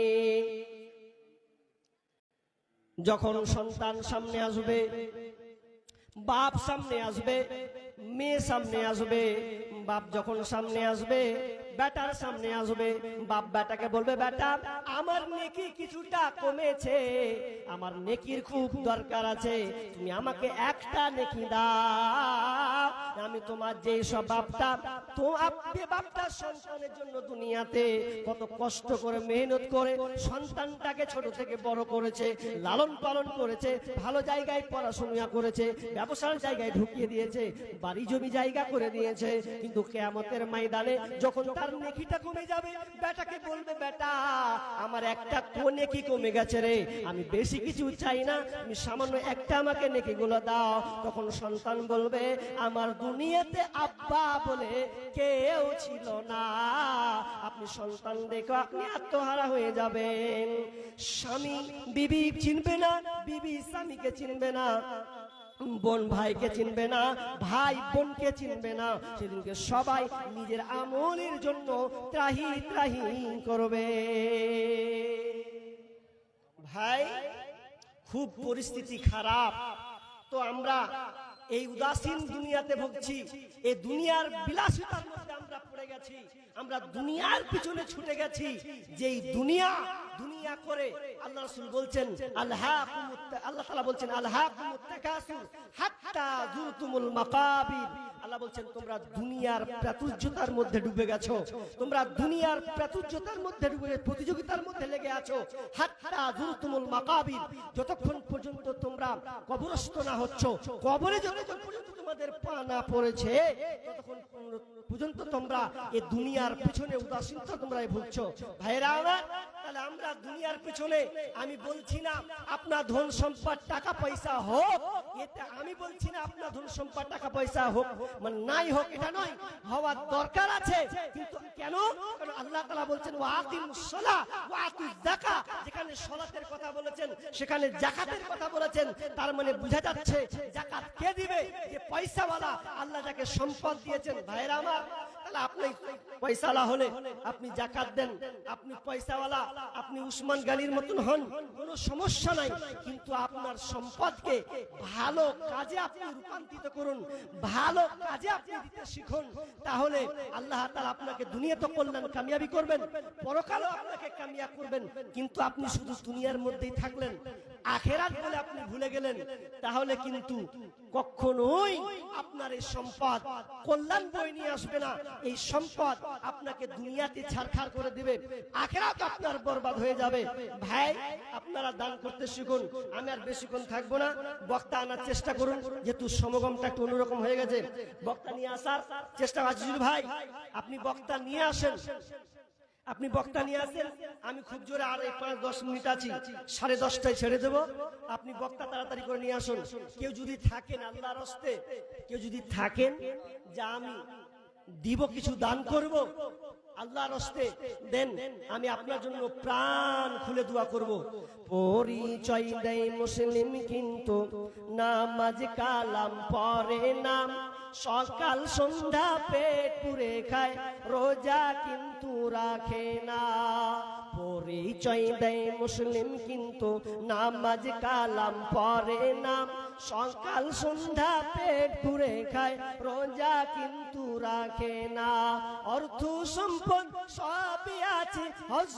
S1: যখন সন্তান সামনে আসবে, বাপ সামনে আসবে, মেয়ে সামনে আসবে, বাপ যখন সামনে আসবে, বেটার সামনে আসবে, বাপ বেটাকে বলবে বেটা আমার নেকি কিছুটা কমেছে, আমার নেকির খুব দরকার আছে, তুমি আমাকে একটা নেকি দাও। আমি তোমার যে সব বাপটা, তো আপনি বাপটা সন্তানের জন্য দুনিয়াতে কত কষ্ট করে মেহনত করে সন্তানটাকে ছোট থেকে বড় করেছে, লালন পালন করেছে, ভালো জায়গায় পড়াশোনা করেছে, ব্যবসার জায়গায় ঢুকিয়ে দিয়েছে, বাড়ি জমি জায়গা করে দিয়েছে, কিন্তু কিয়ামতের ময়দানে যখন তার নেকিটা কমে যাবে, বেটাকে বলবে বেটা আমার একটা নেকি কমে গেছে রে, আমি বেশি কিছু চাই না, তুমি সামান্য একটা আমাকে নেকিগুলো দাও। তখন সন্তান বলবে আমার দুনিয়াতে আব্বা বলে কেউ ছিল না। আপনি সন্তান দেখো আপনি আত্মহারা হয়ে যাবেন। স্বামী বিবি চিনবে না, বিবি স্বামীকে চিনবে না, বোন ভাইকে চিনবে না, ভাই বোনকে চিনবে না। সেদিনকে সবাই নিজের আমলের জন্য ত্রাহি ত্রাহি করবে। ভাই খুব পরিস্থিতি খারাপ, তো আমরা এই উদাসীন দুনিয়াতে ভুগছি, এই দুনিয়ার বিলাসিতার মধ্যে আমরা পড়ে গেছি, আমরা দুনিয়ার পিছনে ছুটে গেছি। যেই দুনিয়া দুনিয়া করে আল্লাহ রাসূল বলছেন আল্লাহ তাআলা বলছেন আলহাকুমুত তাকাসুর হাত্তা যুরতুমুল মাকাবির। আল্লাহ বলছেন তোমরা দুনিয়ার প্রাচুর্যতার মধ্যে ডুবে গেছো, তোমরা দুনিয়ার প্রাচুর্যতার মধ্যে ডুবে প্রতিযোগিতার মধ্যে লেগে আছো। হাত্তা যুরতুমুল মাকাবির, যতক্ষণ পর্যন্ত তোমরা কবরস্থ না হচ্ছ, কবরে যতক্ষণ পর্যন্ত তোমাদের পা না পড়েছে, ততক্ষণ পর্যন্ত তোমরা এই দুনিয়ার পিছনে উদাসীনতা তোমরা ভুগছো। ভাইরা আমার, তাহলে আমরা দুনিয়ার পিছনে, আমি বলছি না আপনার ধন সম্পদ টাকা পয়সা হোক, এটা আমি বলছি না আপনার ধন সম্পদ টাকা পয়সা হোক মানে নাই হোক, এটা নয়, হওয়ার দরকার আছে। কিন্তু কেন? কারণ আল্লাহ তাআলা বলছেন ওয়া আকিমুস সালাহ ওয়া আতুজ যাকাত, যেখানে সালাতের কথা বলেছেন সেখানে যাকাতের কথা বলেছেন। তার মানে বোঝা যাচ্ছে যাকাত কে দিবে? যে পয়সাওয়ালা, আল্লাহ যাকে সম্পদ দিয়েছেন। ভাইরা আমার, তাহলে আপনি পয়সাওয়ালা হলে আপনি যাকাত দেন, আপনি পয়সাওয়ালা, আপনি উসমান গানির মতন হন, কোনো সমস্যা নাই, কিন্তু আপনার সম্পদকে ভালো কাজে আপনি রূপান্তরিত করুন, ভালো কাজে আপনি দিতে শিখুন, তাহলে আল্লাহ তাআলা আপনাকে দুনিয়াতে কল্যাণ কামিয়াবি করবেন, পরকালও আপনাকে কামিয়াব করবেন। কিন্তু আপনি শুধু দুনিয়ার মধ্যেই থাকলেন, আখেরাত বলে আপনি ভুলে গেলেন, তাহলে কিন্তু কখনোই আপনার এই সম্পদ কল্যাণ বই নিয়ে আসবে না। এই সম্পদ আপনাকে দুনিয়াতে ছারখার করে দিবে, আখেরাত আপনার বরবাদ হয়ে যাবে। ভাই, আপনারা দান করতে শিখুন। আমি আর বেশিক্ষণ থাকবো না, বক্তা আনার চেষ্টা করুন, যেহেতু সমাগমটা একটু অন্যরকম হয়ে গেছে। বক্তা নিয়ে আসার চেষ্টা, আজিজুল ভাই আপনি বক্তা নিয়ে আসেন, আপনি বক্তা নিয়ে আসেন। আমি খুব জোরে আর 5-10 মিনিট আছি, 10:30টায় ছেড়ে দেবো। আপনি বক্তা তাড়াতাড়ি করে নিয়ে আসুন। কেউ যদি থাকেন আল্লাহর হস্তে, কেউ যদি থাকেন যা আমি দিব, কিছু দান করব, আল্লাহর হস্তে দেন, আমি আপনার জন্য প্রাণ খুলে দোয়া করব। পরিচয় দেয় মুসলিম কিন্তু নামাজ কালাম পড়ে না, সকাল সন্ধ্যা পেট পুরে খায়, রোজা কিন্তু রাখে না। পরিচয় দেয় মুসলিম কিন্তু নামাজ কালাম পড়ে না, সকাল সন্ধ্যা পেট পুরে খায়, রোজা কিন্তু রাখে না। অর্থ সম্পদ সবই আছে, হজ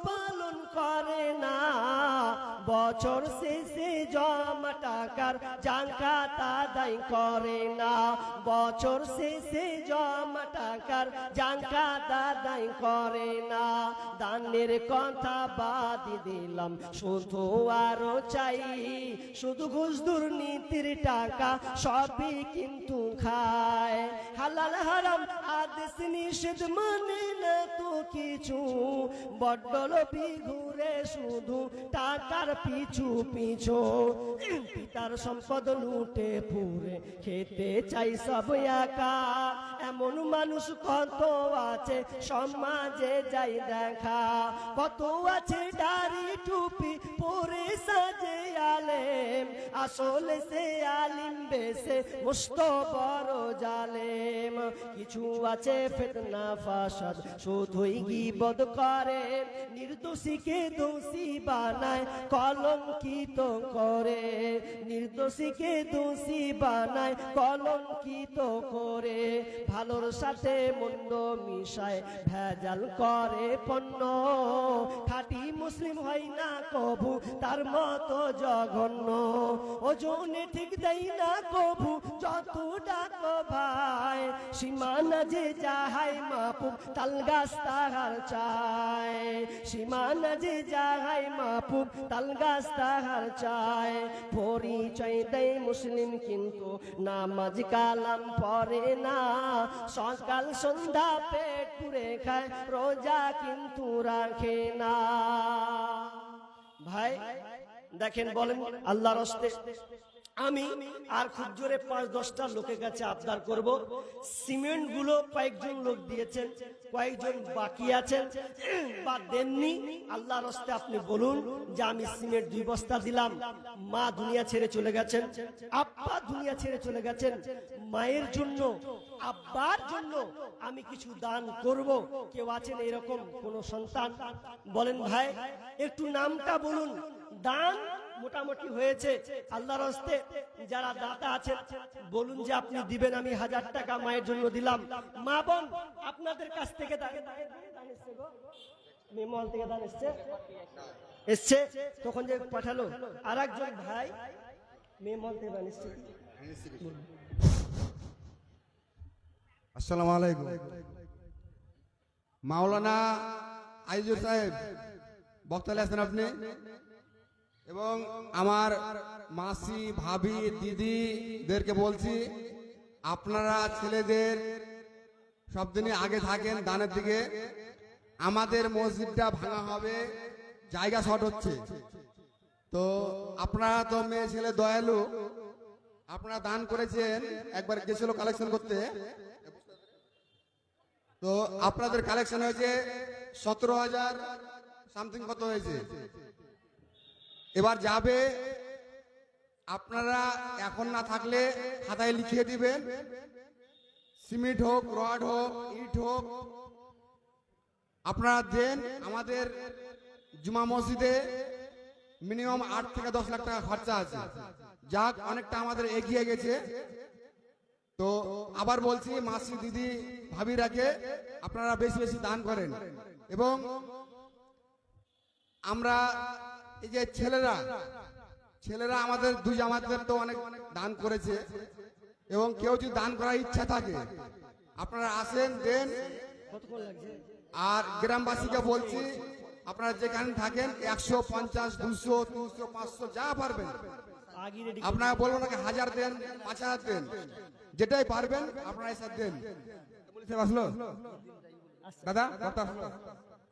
S1: পালন করে না, বছর শেষে জমা টাকার জাকাত আদায় করে না, বছর শেষে জমা টাকার জাকাত আদায় করে না। দানের কথা বাদ দিলাম, শুধু আরো চাই, শুধু ঘুষ দুর্নীতির টাকা সবই কিন্তু খায়। হালাল হারাম আদেশ নিষেধ মানে না তো কিছু, বড্ড লোভী ঘুরে শুধু টাকার পিছু পিছু, পিতার সম্পদ লুটে পুরে খেতে চাই সব একা। এমন মানুষ কত আছে সমাজে যাই দেখা, কত আছে দাড়ি টুপি পরে সাজে আলেম, আসলে সে আলিম বেশে মস্ত বড় জালেম। কিছু আছে ফিতনা ফাসাদ শুধুই গীবত করে, নির্দোষীকে দোষী বানায় কলঙ্কিত করে, নির্দোষীকে দোষী বানায় কলঙ্কিত করে, ভালোর সাথে মন্দ মিশায় ভেজাল করে পণ্য, খাঁটি মুসলিম হয় না কবু তার মতো জঘন্য, ওজনে ঠিক দেয় না কবু যত ডাকো ভাই, সীমানা যে যাহাই মাপুক তাল গাছ তাহার চায়, সীমানা যে যাহাই মাপুক তাল গাছ তাহার চায়। পরিচয় দেয় মুসলিম কিন্তু নামাজ কালাম পড়ে না, সকাল সন্ধ্যা পেট পুরে খায়, রোজা কিন্তু রাখে না। ভাই দেখেন, বলেন আল্লাহর হস্তে আমি আর খুব জোরে 5-10টা লোকের কাছে আবদার করব, সিমেন্ট গুলো কয়েকজন লোক দিয়েছেন, কয়েকজন বাকি আছেন বা দেননি, আল্লাহর হস্তে আপনি বলুন যে আমি সিমেন্ট 2 বস্তা দিলাম। মা দুনিয়া ছেড়ে চলে গেছেন, আব্বা দুনিয়া ছেড়ে চলে গেছেন, মায়ের জন্য আব্বার জন্য আমি কিছু দান করব। কেউ আছেন এরকম কোন সন্তান? বলেন ভাই, একটু নামটা বলুন। দান মোটামুটি হয়েছে আল্লাহর হস্তে, যারা দাতা আছেন বলুন যে আপনি দিবেন, আমি 1000 টাকা মায়ের জন্য দিলাম। মা বোন আপনাদের কাছ থেকে দান এসছে গো, মেমহল থেকে দান এসছে, তখন যে পাঠালো আর একজন ভাই মেমহল থেকে দান এসছে।
S4: আসসালামু আলাইকুম। মাওলানা আইজুর সাহেব বক্তা আছেন আপনি, এবং আমার মাসি ভাবি দিদিদেরকে বলছি, আপনারা ছেলেদের সব দিনই আগে থাকেন দানের দিকে। আমাদের মসজিদটা ভাঙা হবে, জায়গা শর্ট হচ্ছে, তো আপনারা তো মেয়ে ছেলে দয়ালু, আপনারা দান করেছেন, একবার গেছিল কালেকশন করতে, তো আপনাদের কালেকশন হয়েছে 17,000 সামথিং কত হয়েছে। এবার যাবে, আপনারা এখন না থাকলে খাতায় লিখিয়ে দিবেন, সিমেন্ট হোক, রড হোক, ইট হোক, আপনারা দেন। আমাদের জুমা মসজিদে মিনিমাম 8 থেকে 10 লাখ টাকা খরচা আছে, যাক অনেকটা আমাদের এগিয়ে গেছে। তো আবার বলছি, মাসি দিদি ভাবিরাকে আপনারা বেশি বেশি দান করেন। এবং আমরা এই যে ছেলেরা ছেলেরা আমাদের দুই জামাতের তো অনেক দান করেছে, এবং কেউ যদি দান করার ইচ্ছা থাকে আপনারা আসেন, দেন।
S1: কতক্ষণ লাগছে?
S4: আর গ্রামবাসীকে বলছি আপনারা যেখানে থাকেন 150, 200, 300, 500 যা পারবেন
S1: আগে রেডি
S4: আপনারা বলবো নাকি 1000 দেন, 5000 দেন, যেটাই পারবেন আপনারা এসে দেন। পুলিশ সাহেব আসলো দাদা, কথা আসলো?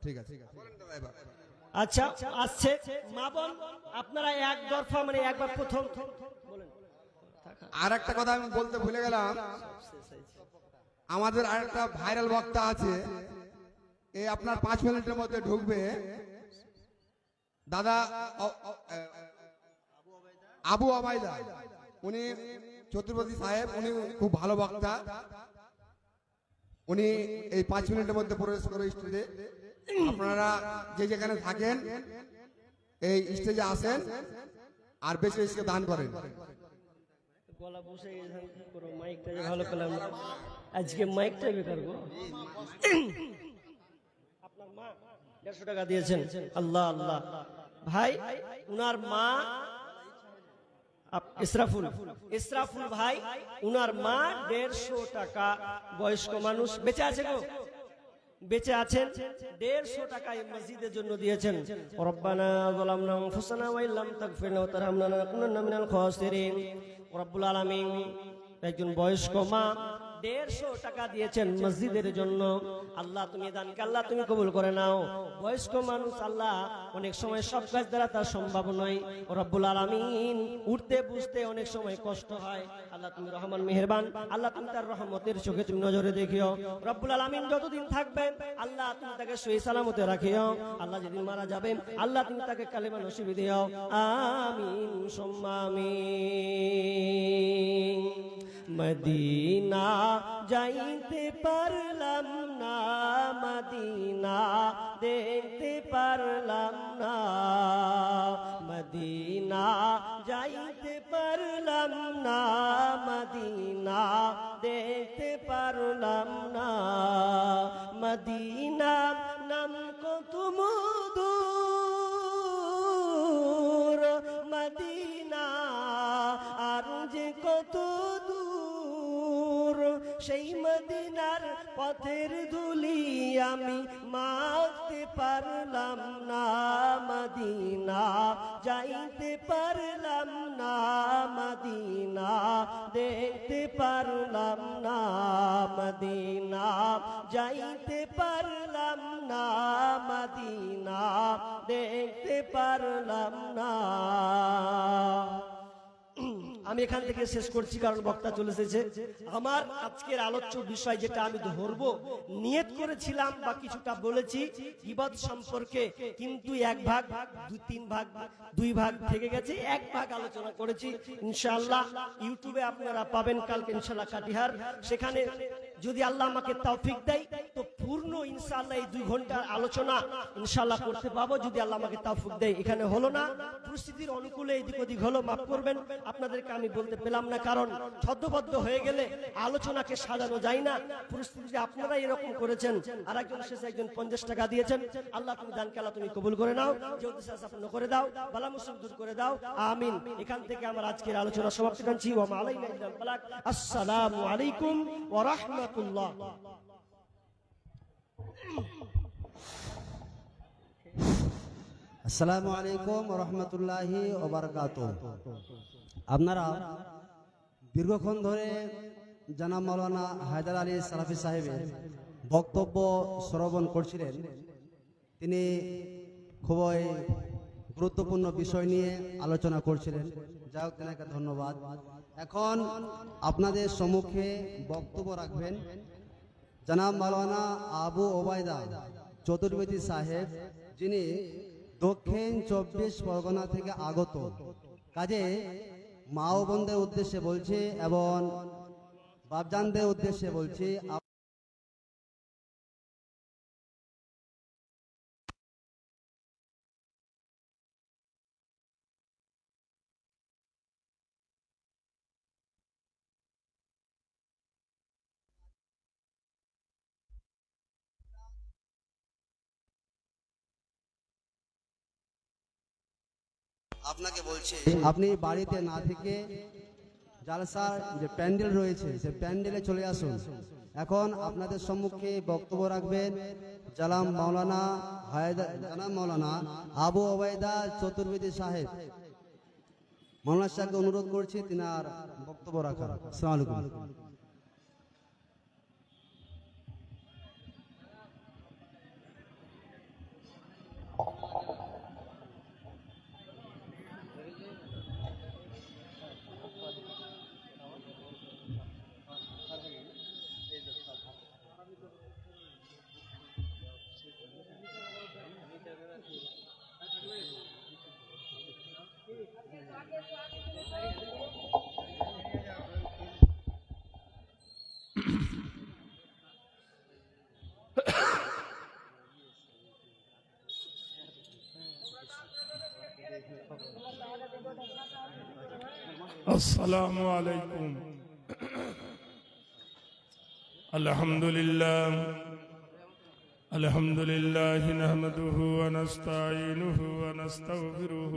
S4: ঠিক আছে, বলেন দাদা এবার।
S1: আচ্ছা আসছে মা বোন, আপনারা এক দরফা মানে একবার প্রথম বলেন।
S4: আর একটা কথা আমি বলতে ভুলে গেলাম, আমাদের আরেকটা ভাইরাল বক্তা আছে, এই আপনার 5 মিনিটের মধ্যে ঢুকবে, দাদা আবু আবাইদা, উনি চতুর্পতি সাহেব, উনি খুব ভালো বক্তা। উনি এই 5 মিনিটের মধ্যে প্রবেশ করে স্টেজে। আপনারা যে যেখানে থাকেন এই স্টেজে আসেন আর বেশি বেশি দান করেন।
S1: গলা বসে গেছে, কি করবো, মাইকটা যে ভালো পেলাম না। আজকে মাইকটা বেকার গো। আপনার মা 150 টাকা দিয়েছেন, আল্লাহ আল্লাহ। ভাই উনার মা ইসরাফুল ভাই, উনার মা 150 টাকা, বয়স্ক মানুষ, বেঁচে আছে গো, বেঁচে আছেন, 150 টাকা এই মসজিদের জন্য দিয়েছেন। রব্বানা যালামনা আনফুসানা ওয়া ইল্লাম তাগফির ওয়া তারহামনা লানাকুনান্না মিনাল খাসিরিন। রব্বুল আলামিন একজন বয়স্ক মা 150 টাকা দিয়েছেন মসজিদের জন্য। আল্লাহ তুমি দানকে আল্লাহ তুমি কবুল করে নাও। বয়স্ক মানুষ, আল্লাহ অনেক সময় সব কাজ দ্বারা তার সম্ভব নয়। রব্বুল আলামিন উঠতে বুঝতে অনেক সময় কষ্ট হয়। আল্লাহ তুমি রহমান মেহেরবান, আল্লাহ তুমি তার রহমতের চোখে তুমি নজরে দেখিও। রব্বুল আলামিন যতদিন থাকবেন আল্লাহ তুমি তাকে সহি সালামতে রাখিও। আল্লাহ যেদিন মারা যাবেন আল্লাহ তুমি তাকে কালেমা নসিব দিও। আমিন সুম্মা আমিন। মদিনা যাইতে পারলাম না, মদিনা দেখতে পারলাম না, মদিনা যাইতে পারলাম না, মদিনা দেখতে পারলাম না। মদিনা নাম কত মধুর, মদিনা আর যে কত দূর, সেই মদিনার পথের ধুলি আমি মাখতে পারলাম না, মদিনা যাইতে পারলাম না, মদিনা দেখতে পারলাম না, মদিনা যাইতে পারলাম না, মদিনা দেখতে পারলাম না। আমি এখান থেকে শেষ করছি, কারণ বক্তা চলে এসেছে। আমার আজকের আলোচ্য বিষয় যেটা আমি ধরবো, নিয়ত করেছিলাম বা কিছুটা বলেছি গীবত সম্পর্কে, কিন্তু এক ভাগ, দুই ভাগ থেকে গেছে, এক ভাগ আলোচনা করেছি। ইনশাআল্লাহ ইউটিউবে আপনারা পাবেন কালকে ইনশাআল্লাহ কাটিহার, সেখানে যদি আল্লাহ আমাকে তৌফিক দেয় তো পূর্ণ ইনশাআল্লাহ এই 2 ঘন্টার আলোচনা ইনশাআল্লাহ করতে পাবো, যদি আল্লাহ আমাকে তৌফিক দেয়। এখানে হলো না, পরিস্থিতির অনুকূলে এদিক ওদিক হলো, মাফ করবেন। আপনাদেরকে আমি বলতে পেলাম না, কারণ ছদ্মবদ্ধ হয়ে গেলে আলোচনাকে সাজানো যায় না। পরিস্থিতিতে আপনারা এরকম করেছেন। আর একজন শেষে একজন 50 টাকা দিয়েছেন। আল্লাহ তুমি দানকে আল্লাহ তুমি কবুল করে নাও, যে উদ্দেশ্য পূর্ণ করে দাও, বালা মুসিবত দূর করে দাও, আমিন। এখান থেকে আমার আজকের আলোচনা সমাপ্তি করছি। ওয়া আলাইনা ইল্লাল বালাগ। আসসালামু আলাইকুম ওয়া রাহমাতুল্লাহ।
S2: আসসালামু আলাইকুম রহমতুল্লাহি ওয়া বারাকাতুহু। আপনারা দীর্ঘক্ষণ ধরে জনাব মাওলানা হায়দার আলী সালাফি সাহেবের বক্তব্য শ্রবণ করছিলেন। তিনি খুবই গুরুত্বপূর্ণ বিষয় নিয়ে আলোচনা করছিলেন, যাই হোক তেনাকে ধন্যবাদ। এখন আপনাদের সম্মুখে বক্তব্য রাখবেন জনাব মাওলানা আবু ওবায়দা চতুর্বেদী সাহেব, যিনি দক্ষিণ 24 পরগনা থেকে আগত। কাজে মা ও বোনদের উদ্দেশ্যে বলছি এবং বাপজানদের উদ্দেশ্যে বলছি, আপনাকে বলছি, আপনি বাড়িতে না থেকে জালসার যে প্যান্ডেল রয়েছে সে প্যান্ডেলে চলে আসুন। এখন আপনাদের সম্মুখে বক্তব্য রাখবেন জানাব মাওলানা আবু ওবায়দা চতুর্বেদী সাহেব। মাওলানা সাহেবকে অনুরোধ করছি তিনি আর বক্তব্য রাখার। আসসালামু আলাইকুম।
S5: السلام عليكم. الحمد لله نحمده ونستعينه ونستغفره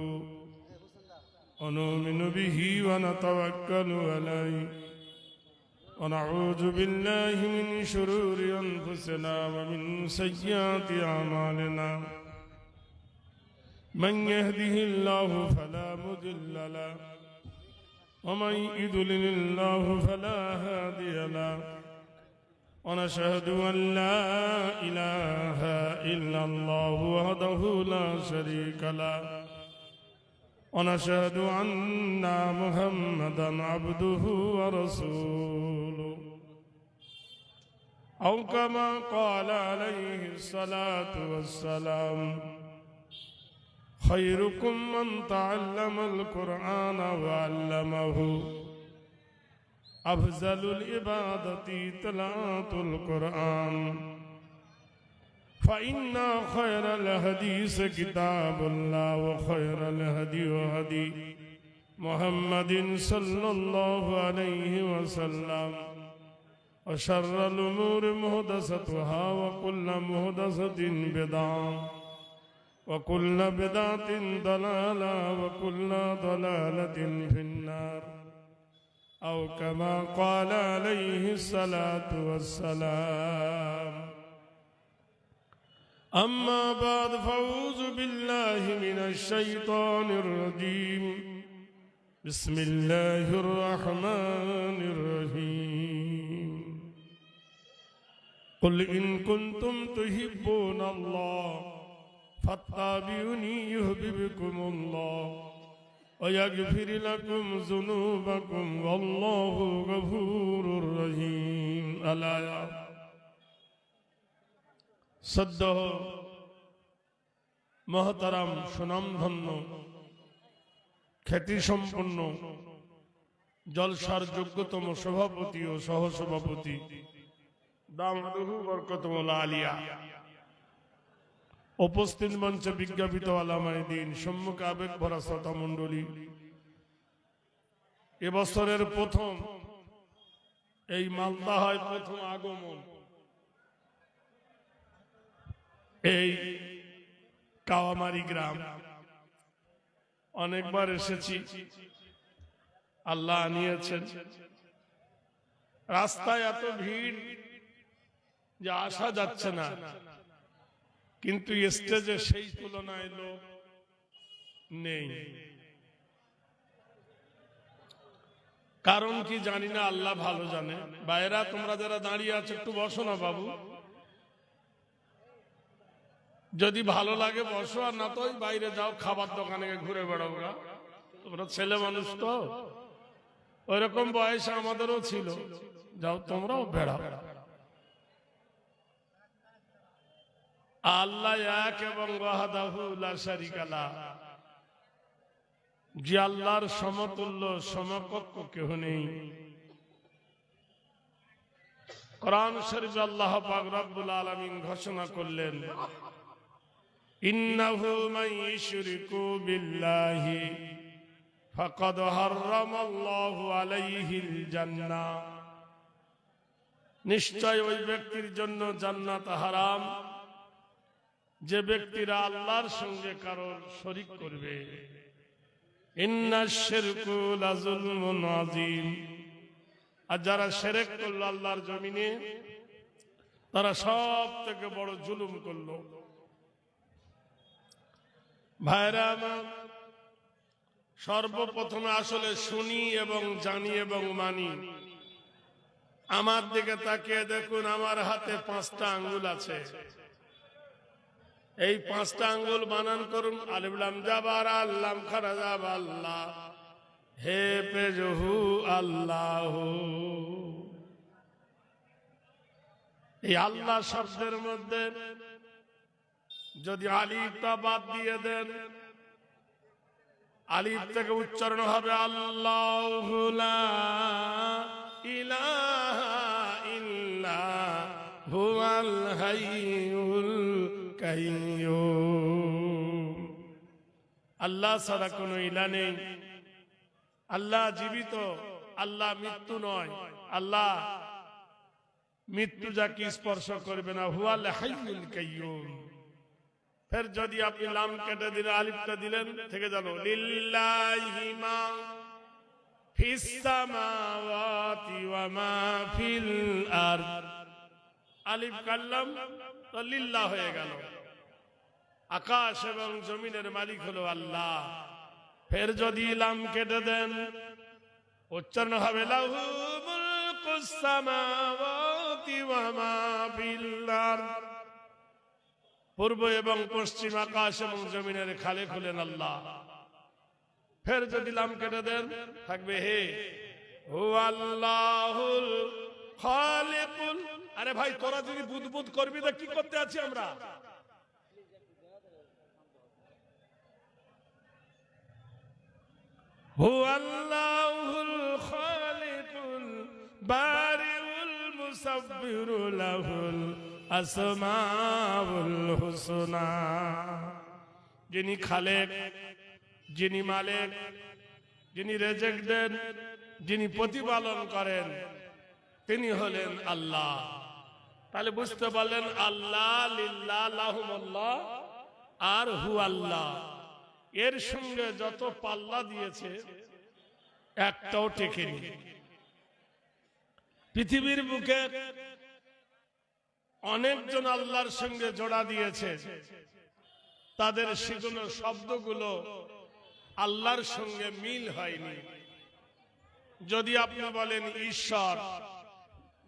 S5: ونؤمن به ونتوكل عليه ونعوذ بالله من شرور أنفسنا ومن سيئات أعمالنا. من يهده الله فلا مضل له ومن يضلل الله فلا هادي له. ونشهد أن لا إله إلا الله وحده لا شريك له. ونشهد أن محمدا عبده ورسوله أو كما قال عليه الصلاة والسلام: خيركم من تعلم القرآن وعلمه. أفضل العبادة تلاوة القرآن. فإن خير الحديث كتاب الله وخير الهدي هدي محمد صلى الله عليه وسلم. وشر الأمور محدثاتها وكل محدثة بدعة وكل بدعة ضلالة وكل ضلالة في النار أو كما قال عليه الصلاة والسلام. أما بعد فأعوذ بالله من الشيطان الرجيم. بسم الله الرحمن الرحيم. قل إن كنتم تحبون الله فاتبعوني يحببكم الله ويغفر لكم ذنوبكم والله غفور رحيم. الآية. সদ্য মহতারাম সুনামধন্য খ্যাতি সম্পন্ন জলসার যোগ্যতম সভাপতি ও সহসভাপতি দামাদুহু বরকতমুল্লাহ আলিয়া, উপস্থিত মঞ্চে বিজ্ঞাপিত আলামায়ে দ্বীন, সম্মুখে আবেগ ভরা শ্রোতা মণ্ডলী, এবছরের প্রথম এই মালদা হয় প্রথম আগমন এই কাওয়ামারি গ্রাম। অনেকবার এসেছি, আল্লাহ আনিয়েছেন। রাস্তায় এত ভিড় যে আসা যাচ্ছে না, কিন্তু স্টেজে সেই তুলনায় লোক নেই। কারণ কি জানি না, আল্লাহ ভালো জানে। বাইরা তোমরা যারা দাঁড়িয়ে আছো একটু বসো না বাবু, যদি ভালো লাগে বসো, আর না তো বাইরে যাও, খাবার দোকানে ঘুরে বেড়াবো। তোমরা ছেলে মানুষ তো, ওইরকম বয়স আমাদেরও ছিল, যাও তোমরাও বেড়াও। আল্লাহ এক এবং ওয়াহদাহু লা শারীকা লাহ, যে আল্লাহর সমতুল্য সমকক্ষ কেহ নেই। কোরআন শরীফে আল্লাহ পাক রব্বুল আলামিন ঘোষণা করলেন, ইন্নাহু মান ইশরিকু বিল্লাহি ফাকাদ হারামাল্লাহু আলাইহিল জান্নাহ। নিশ্চয় ওই ব্যক্তির জন্য জান্নাত হারাম যে ব্যক্তিরা আল্লাহর সঙ্গে কারোর শরীক করবে। ইন্নাশ শিরকু লাযুলমুন আযীম। আর যারা শিরক করলো আল্লাহর জমিনে, তারা সব থেকে বড় জুলুম করলো। ভাইরা আমার, সর্বপ্রথমে আসলে শুনি এবং জানি এবং মানি। আমার দিকে তাকিয়ে দেখুন, আমার হাতে 5টা আঙ্গুল আছে। এই 5টা আঙ্গুল বানান করুন, আলিফ লাম জাবার আল্লাম খারা যাব আল্লাহ, হে পেজহু আল্লাহ। এই আল্লাহ শব্দের মধ্যে যদি আলিফটা বাদ দিয়ে দেন, আলিফ থেকে উচ্চারণ হবে আল্লাহু লা ইলাহা ইল্লা হুয়াল হাইয়ুল কাইয়্যুম। আল্লাহ ছাড়া কোনো ইলাহ নেই। আল্লাহ জীবিত, আল্লাহ মৃত্যু নয়। আল্লাহ মৃত্যু যাকে স্পর্শ করবে না, হুয়াল হাইয়ুল কাইয়্যুম। ফের যদি আপনি লাম কেটে দিলে, আলিফটা দিলেন, থেকে গেল লিল্লাহি মা ফিস সামাওয়াতি ওয়া মা ফিল আরদ। আলিফ কাটলাম তো লিল্লাহ হয়ে গেল। আকাশ এবং জমিনের মালিক হলো আল্লাহ। ফের যদি লাম কেটে দেন, উচ্চারণ হবে লাহু মুলকুস সামাওয়াতি ওয়া মা ফিল আরদ। পূর্ব এবং পশ্চিম আকাশ এবং জমিনের খালেক হলেন আল্লাহ। ফের যদি লাম কেটে দেন, থাকবে হে হুয়াল্লাহুল খালিকুল। আরে ভাই, তোরা যদি বুদবুদ করবি তো কি করতে আছি আমরা? হুয়াল্লাহুল খালিকুল বারিউল মুসাব্বিরু লাহুল আসমাউল হুসনা। যিনি খালেক, যিনি মালিক, যিনি রেজেক দেন, যিনি প্রতিপালন করেন, তিনি হলেন আল্লাহ। তাহলে বুঝতে পারলেন, আল্লাহ, লিল্লাহ, লাহুমুল্লাহ আর হু আল্লাহ, এর সঙ্গে যত পাল্লা দিয়েছে একটাও টেকেনি। পৃথিবীর বুকে অনেকজন আল্লাহর সঙ্গে জোড়া দিয়েছে, তাদের সেগুলো শব্দগুলো আল্লাহর সঙ্গে মিল হয়নি। যদি আপনি বলেন ঈশ্বর,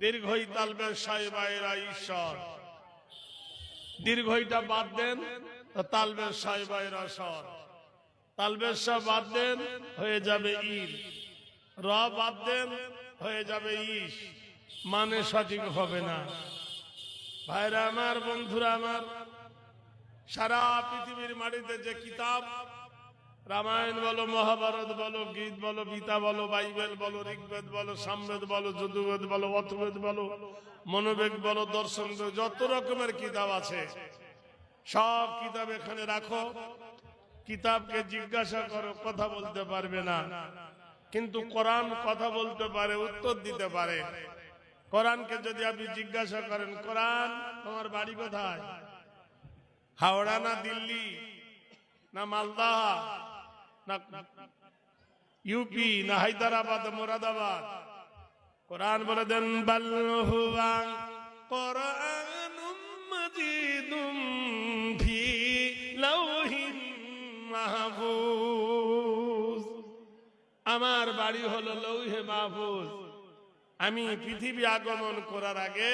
S5: দীর্ঘই তালবে সাহেবায়রা ঈশ্বর, দীর্ঘইটা বাদ দেন তো তালবে সাহেবায়রা স্বর, তালবে শাহ বাদ দেন হয়ে যাবে ইর, র বাদ দেন হয়ে যাবে ইস, মানে সঠিক হবে না। ভাইরা আমার, বন্ধুরা আমার, সারা পৃথিবীর মাটিতে যে কিতাব, রামায়ণ বলো, মহাভারত বলো, গীত বলো, গীতা বলো, বাইবেল বলো, ঋগ্বেদ বলো, সামবেদ বলো, যজুর্বেদ বলো, অথর্ববেদ বলো, মনোবেদ বলো, দর্শন, যত রকমের কিতাব আছে, সব কিতাব এখানে রাখো। কিতাবকে জিজ্ঞাসা করো, কথা বলতে পারবে না, কিন্তু কোরআন কথা বলতে পারে, উত্তর দিতে পারে। কোরআনকে যদি আপনি জিজ্ঞাসা করেন, কোরআন তোমার বাড়ি কোথায়? হাওড়া না দিল্লি না মালদা না ইউপি না হায়দ্রাবাদ মুরাদাবাদ? কোরআন বলে দেন বাল হুয়া কুরআনুম মাজিদুম ফি লাওহিন মাহফুজ। আমার বাড়ি হলো লৌহে মাহফুজ। আমি পৃথিবী আগমন করার আগে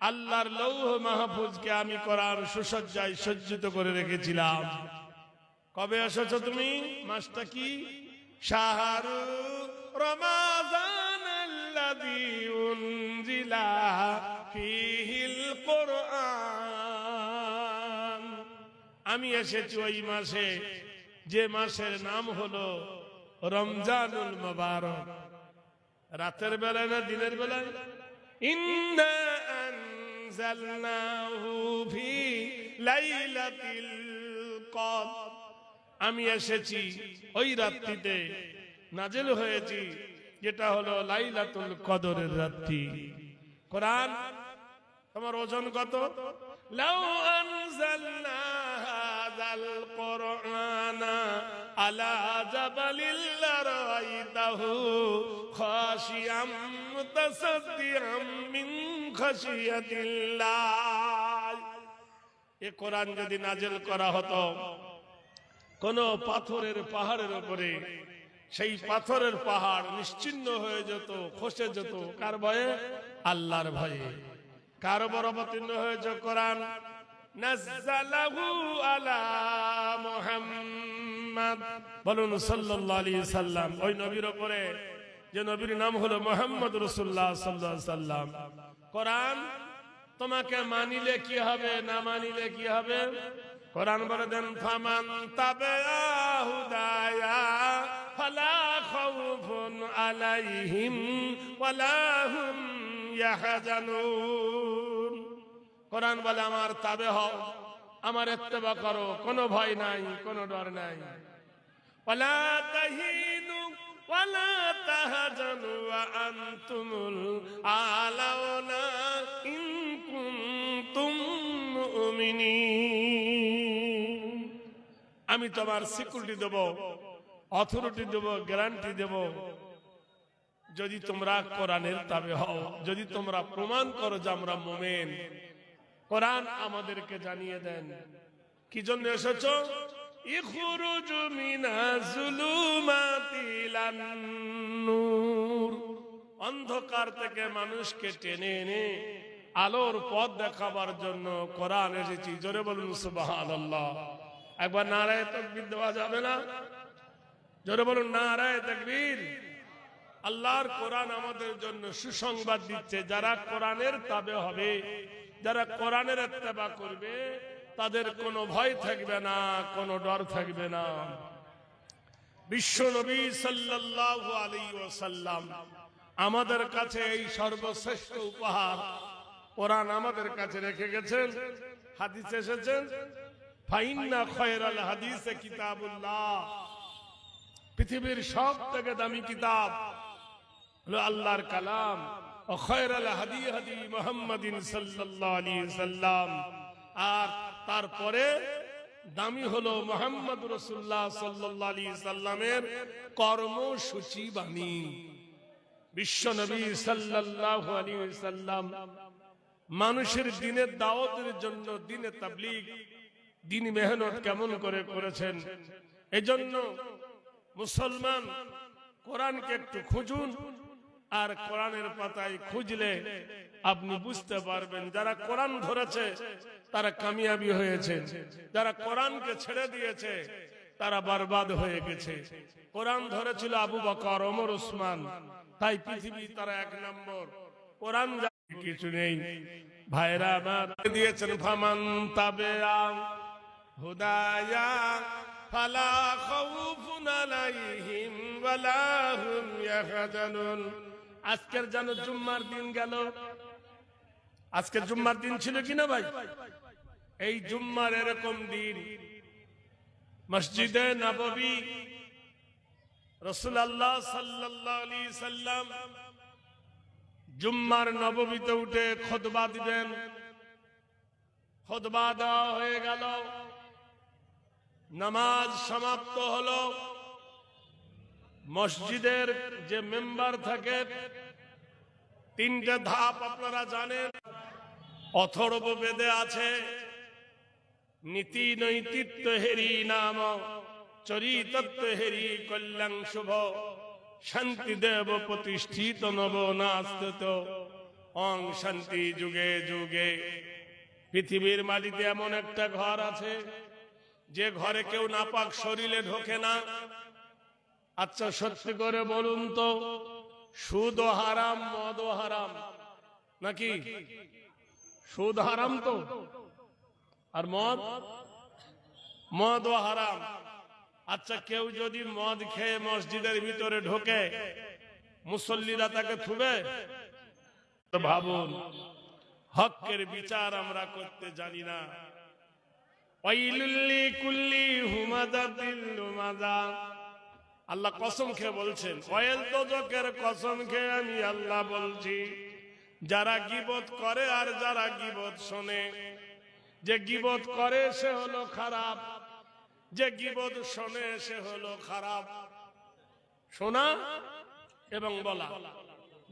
S5: আল্লাহর লৌহ মাহফুজকে আমি কোরআন সুসজ্জায় সজ্জিত করে রেখেছিলাম। কবে এসেছো তুমি? মাসটা কি? শাহরু রমাদানাল্লাযী উনজিলা ফীহিল কুরআন। আমি এসেছি ওই মাসে, যে মাসের নাম হলো রমজানুল মুবারক। রাতের বেলায় না দিনের বেলায়? ইন্না আনজালনাহু ফি লাইলাতিল কদর। আমি এসেছি ওই রাত্রিতে, নাজিল হয়েছি, যেটা হলো লাইলাতুল কদরের রাত্রি। কোরআন তোমার ওজন কত? লাউ আনজালনা হাযাল কুরআনা আলা জাবালিল রাআইতাহু খাশিয়াম মুতাসাদ্দিআম মিন খাশিয়াতিল্লাহ। এ কোরআন যদি নাজিল করা হতো কোন পাথরের পাহাড়ের উপরে, সেই পাথরের পাহাড় নিশ্চিহ্ন হয়ে যেত, খসে যেত। কার ভয়ে? আল্লাহর ভয়ে। কার উপর অবতীর্ণ হয়েছে কোরআন? নাযালাহু আলা মুহাম্মদ, বলুন সাল্লাল্লাহু আলাইহি সাল্লাম। ওই নবীর উপরে যে নবীর নাম হলো মুহাম্মদ রাসূলুল্লাহ সাল্লাল্লাহু আলাইহি সাল্লাম। কোরআন তোমাকে মানিলে কি হবে, না মানিলে কি হবে? কোরআন বলে দেন, ফামান তাবিআ হুদায়া ফালা খাউফুন আলাইহিম ওয়ালা হুম ইয়াহজানুন। কোরআন বলে আমার তাবে হও, আমার ইত্তেবা করো, কোনো ভয় নাই, কোনো ডর নাই। ওয়ালা তাহিনু ওয়ালা তাহজানু ওয়া আনতুমুল আলাউনা ইন কুনতুম মুমিনিন। আমি তোমার সিকিউরিটি দেব, অথরিটি দেব, গ্যারান্টি দেব যদি তোমরা কোরআনের তাবে হও, যদি তোমরা প্রমাণ করো যে আমরা মুমিন। কোরআন আমাদেরকে জানিয়ে দেন কি জন্য এসেছো? ইখরুজু মিনাজ যুলুমাতিলান নূর, অন্ধকার থেকে মানুষকে টেনে এনে আলোর পথ দেখাবার জন্য কোরআন এসেছে। জোরে বলুন সুবহানাল্লাহ। একবার নারায়ে তাকবীর দেওয়া যাবে না? জোরে বলুন নারায়ে তাকবীর। আল্লাহর কোরআন আমাদের জন্য সুসংবাদ দিচ্ছে, যারা কোরআনের তাবে হবে, যারা কোরআনের ইত্তেবা করবে, তাদের কোনো ভয় থাকবে না, কোনো ডর থাকবে না। বিশ্ব নবী সাল্লাল্লাহু আলাইহি ওয়াসাল্লাম আমাদের কাছে এই সর্বশ্রেষ্ঠ উপহার কোরআন আমাদের কাছে রেখে গেছেন। হাদিসে এসেছেন, ফাইন্না খায়রাল হাদিসে কিতাবুল্লাহ, পৃথিবীর সবথেকে দামি কিতাব হলো আল্লাহর কালাম। ও খায়রাল হাদি হাদি মুহাম্মাদিন সাল্লাল্লাহু আলাইহি সাল্লাম, আর তারপরে দামি হলো মুহাম্মদ রাসূলুল্লাহ সাল্লাল্লাহু আলাইহি সাল্লামের কর্মসূচি বাণী। বিশ্ব নবী সাল্লাল্লাহু আলাইহি সাল্লাম মানুষের দ্বীনের দাওয়াতের জন্য, দ্বীনে তাবলীগ, দ্বীনি মেহনত কেমন করে করেছেন। এজন্য মুসলমান কোরআনকে একটু খুঁজুন, আর কোরআনের পাতায় খুঁজলে আপনি বুঝতে পারবেন যারা কোরআন ধরেছে তারা কামিয়াবি হয়েছে, যারা কোরআনকে ছেড়ে দিয়েছে তারা বরবাদ হয়ে গেছে। কোরআন ধরেছিল আবু বকর, ওমর, ওসমান, তাই পৃথিবী তারা এক নম্বর। কোরআন কিছু নেই। ভাইরা আমার দিয়েছেন, ফামান তাবিআ হুদায়া ফালা খাউফুন আলাইহিম ওয়ালা হুম ইয়াহজানুন। আজকের যেন জুম্মার দিন গেল। আজকের জুম্মার দিন ছিল কিনা ভাই? এই জুম্মার এরকম দিন মসজিদে নববী রাসূলুল্লাহ সাল্লাল্লাহু আলাইহি সাল্লাম জুম্মার নববীতে উঠে খুতবা দিবেন। খুতবা দেওয়া হয়ে গেল, নামাজ সমাপ্ত হলো। মসজিদের যে মেম্বার থাকে, তিনটে ধাপ আপনারা জানেন, অথর্ব বেদে আছে। নীতি নৈতিত্ব হেরি নাম চরিতত্ব হেরি কল্যাণ শুভ শান্তি দেব প্রতিষ্ঠিত নব নাস্তিত অং শান্তি যুগে যুগে। পৃথিবীর মাটিতে এমন একটা ঘর আছে যে ঘরে কেউ নাপাক শরীরে ঢোকে না। আচ্ছা সত্যি করে বলুন তো, সুদ হারাম, মদ হারাম নাকি? সুদ হারাম তো, আর মদ হারাম। আচ্ছা কেউ যদি মদ খেয়ে মসজিদের ভিতরে ঢোকে, মুসল্লিরা তাকে থুবে? ভাবুন, হকের বিচার আমরা করতে জানি না। ওয়াইলুল কুল্লি হুমাযাতিল লুমাযা। আল্লাহ কসম খেয়ে বলছেন, ওয়াইল দোজখের কসম খেয়ে আমি আল্লাহ বলছি, যারা গীবত করে আর যারা গীবত শোনে। যে গীবত করে সে হলো খারাপ, যে গীবত শোনে সে হলো খারাপ। শোনা এবং বলা,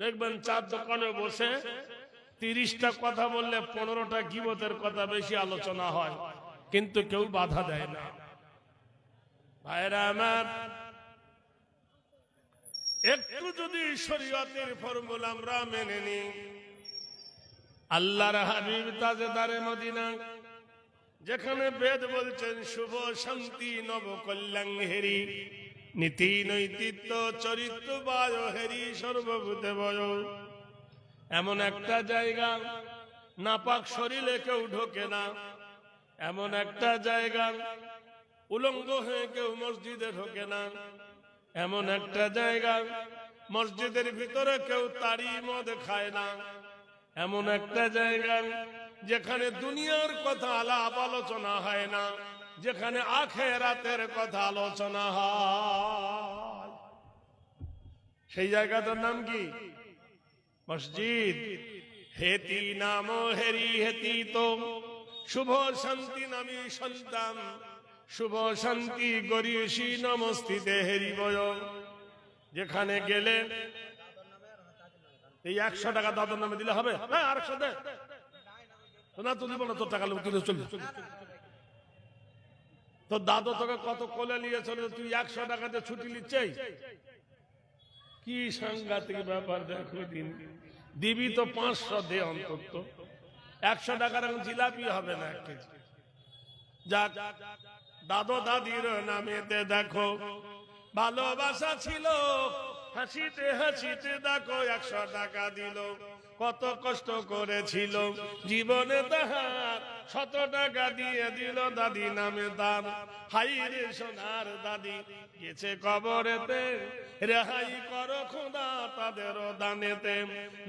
S5: দেখবেন চার দোকানে বসে 30টা কথা বললে 15টা গীবতের কথা বেশি আলোচনা হয়, কিন্তু কেউ বাধা দেয় না। ভাইরা আমার, একটু যদি শরীয়তের ফর্মুলা আমরা মেনে নিই, আল্লাহর হাবিব তাজেদারে মদিনা যেখানে বেদ বলছেন শুভ শান্তি নব কল্যাণ হেরি, নীতি নৈতিত্য চরিত্র বায় হেরি সর্বভূতে বয়, এমন একটা জায়গা নাপাক শরীরে কেউ ঢোকে না, এমন একটা জায়গা উলঙ্গ হয়ে কেউ মসজিদে ঢোকে না, এমন একটা জায়গা মসজিদের ভিতরে কেউ তাড়ি মদ খায় না, এমন একটা জায়গা যেখানে দুনিয়ার কথা আলাপ আলোচনা হয় না, যেখানে আখিরাতের কথা আলোচনা হয়। সেই জায়গাটার নাম কি? মসজিদ। হেতি নাম হেরি হেতি তো শুভ শান্তি নামী সন্তান, শুভ শান্তি গরিয়সী নমস্তিতে হেরি বয়। যেখানে গেলে এই 100 টাকা দাদার নামে দিলে হবে না, 100 দে না, তো দিব না, তোর টাকা লোক তুলে চলে। তোর দাদু তোকে কত কোলে নিয়ে চলে, তুই 100 টাকাতে ছুটি নিচ্ছে। কি সাংঘাতিক ব্যাপার দেখো দিন। দিবি তো 500 দে অন্তত, 100 টাকার এখন জিলাপি হবে না 1 কেজি। যাক, দাদু দাদির নামেতে দেখো ভালোবাসা ছিল, হাসিতে হাসিতে দেখো 100 টাকা দিল। কত কষ্ট করেছিল জীবনে তাহার, 100 টাকা দিয়ে দিল দাদি নামে তার। হাই রে সোনার দাদি গেছে কবরেতে, রেহাই করো খোদা তাদেরও দানেতে,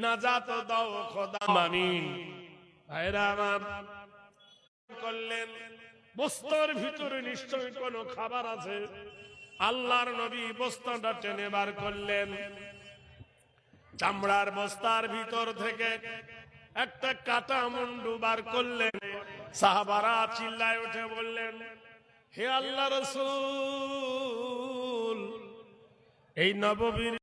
S5: নাজাত দাও খোদা আমিন। ভাইরা আমার, করলেন বস্তার ভিতরে নিশ্চয়ই কোনো খাবার আছে। আল্লাহর নবী বস্তাটা টেনে বার করলেন, চামড়ার বস্তার ভিতর থেকে একটা কাটা মুন্ডু বার করলেন। সাহাবারা চিল্লায় উঠে বললেন, হে আল্লাহর রাসূল, এই নববীর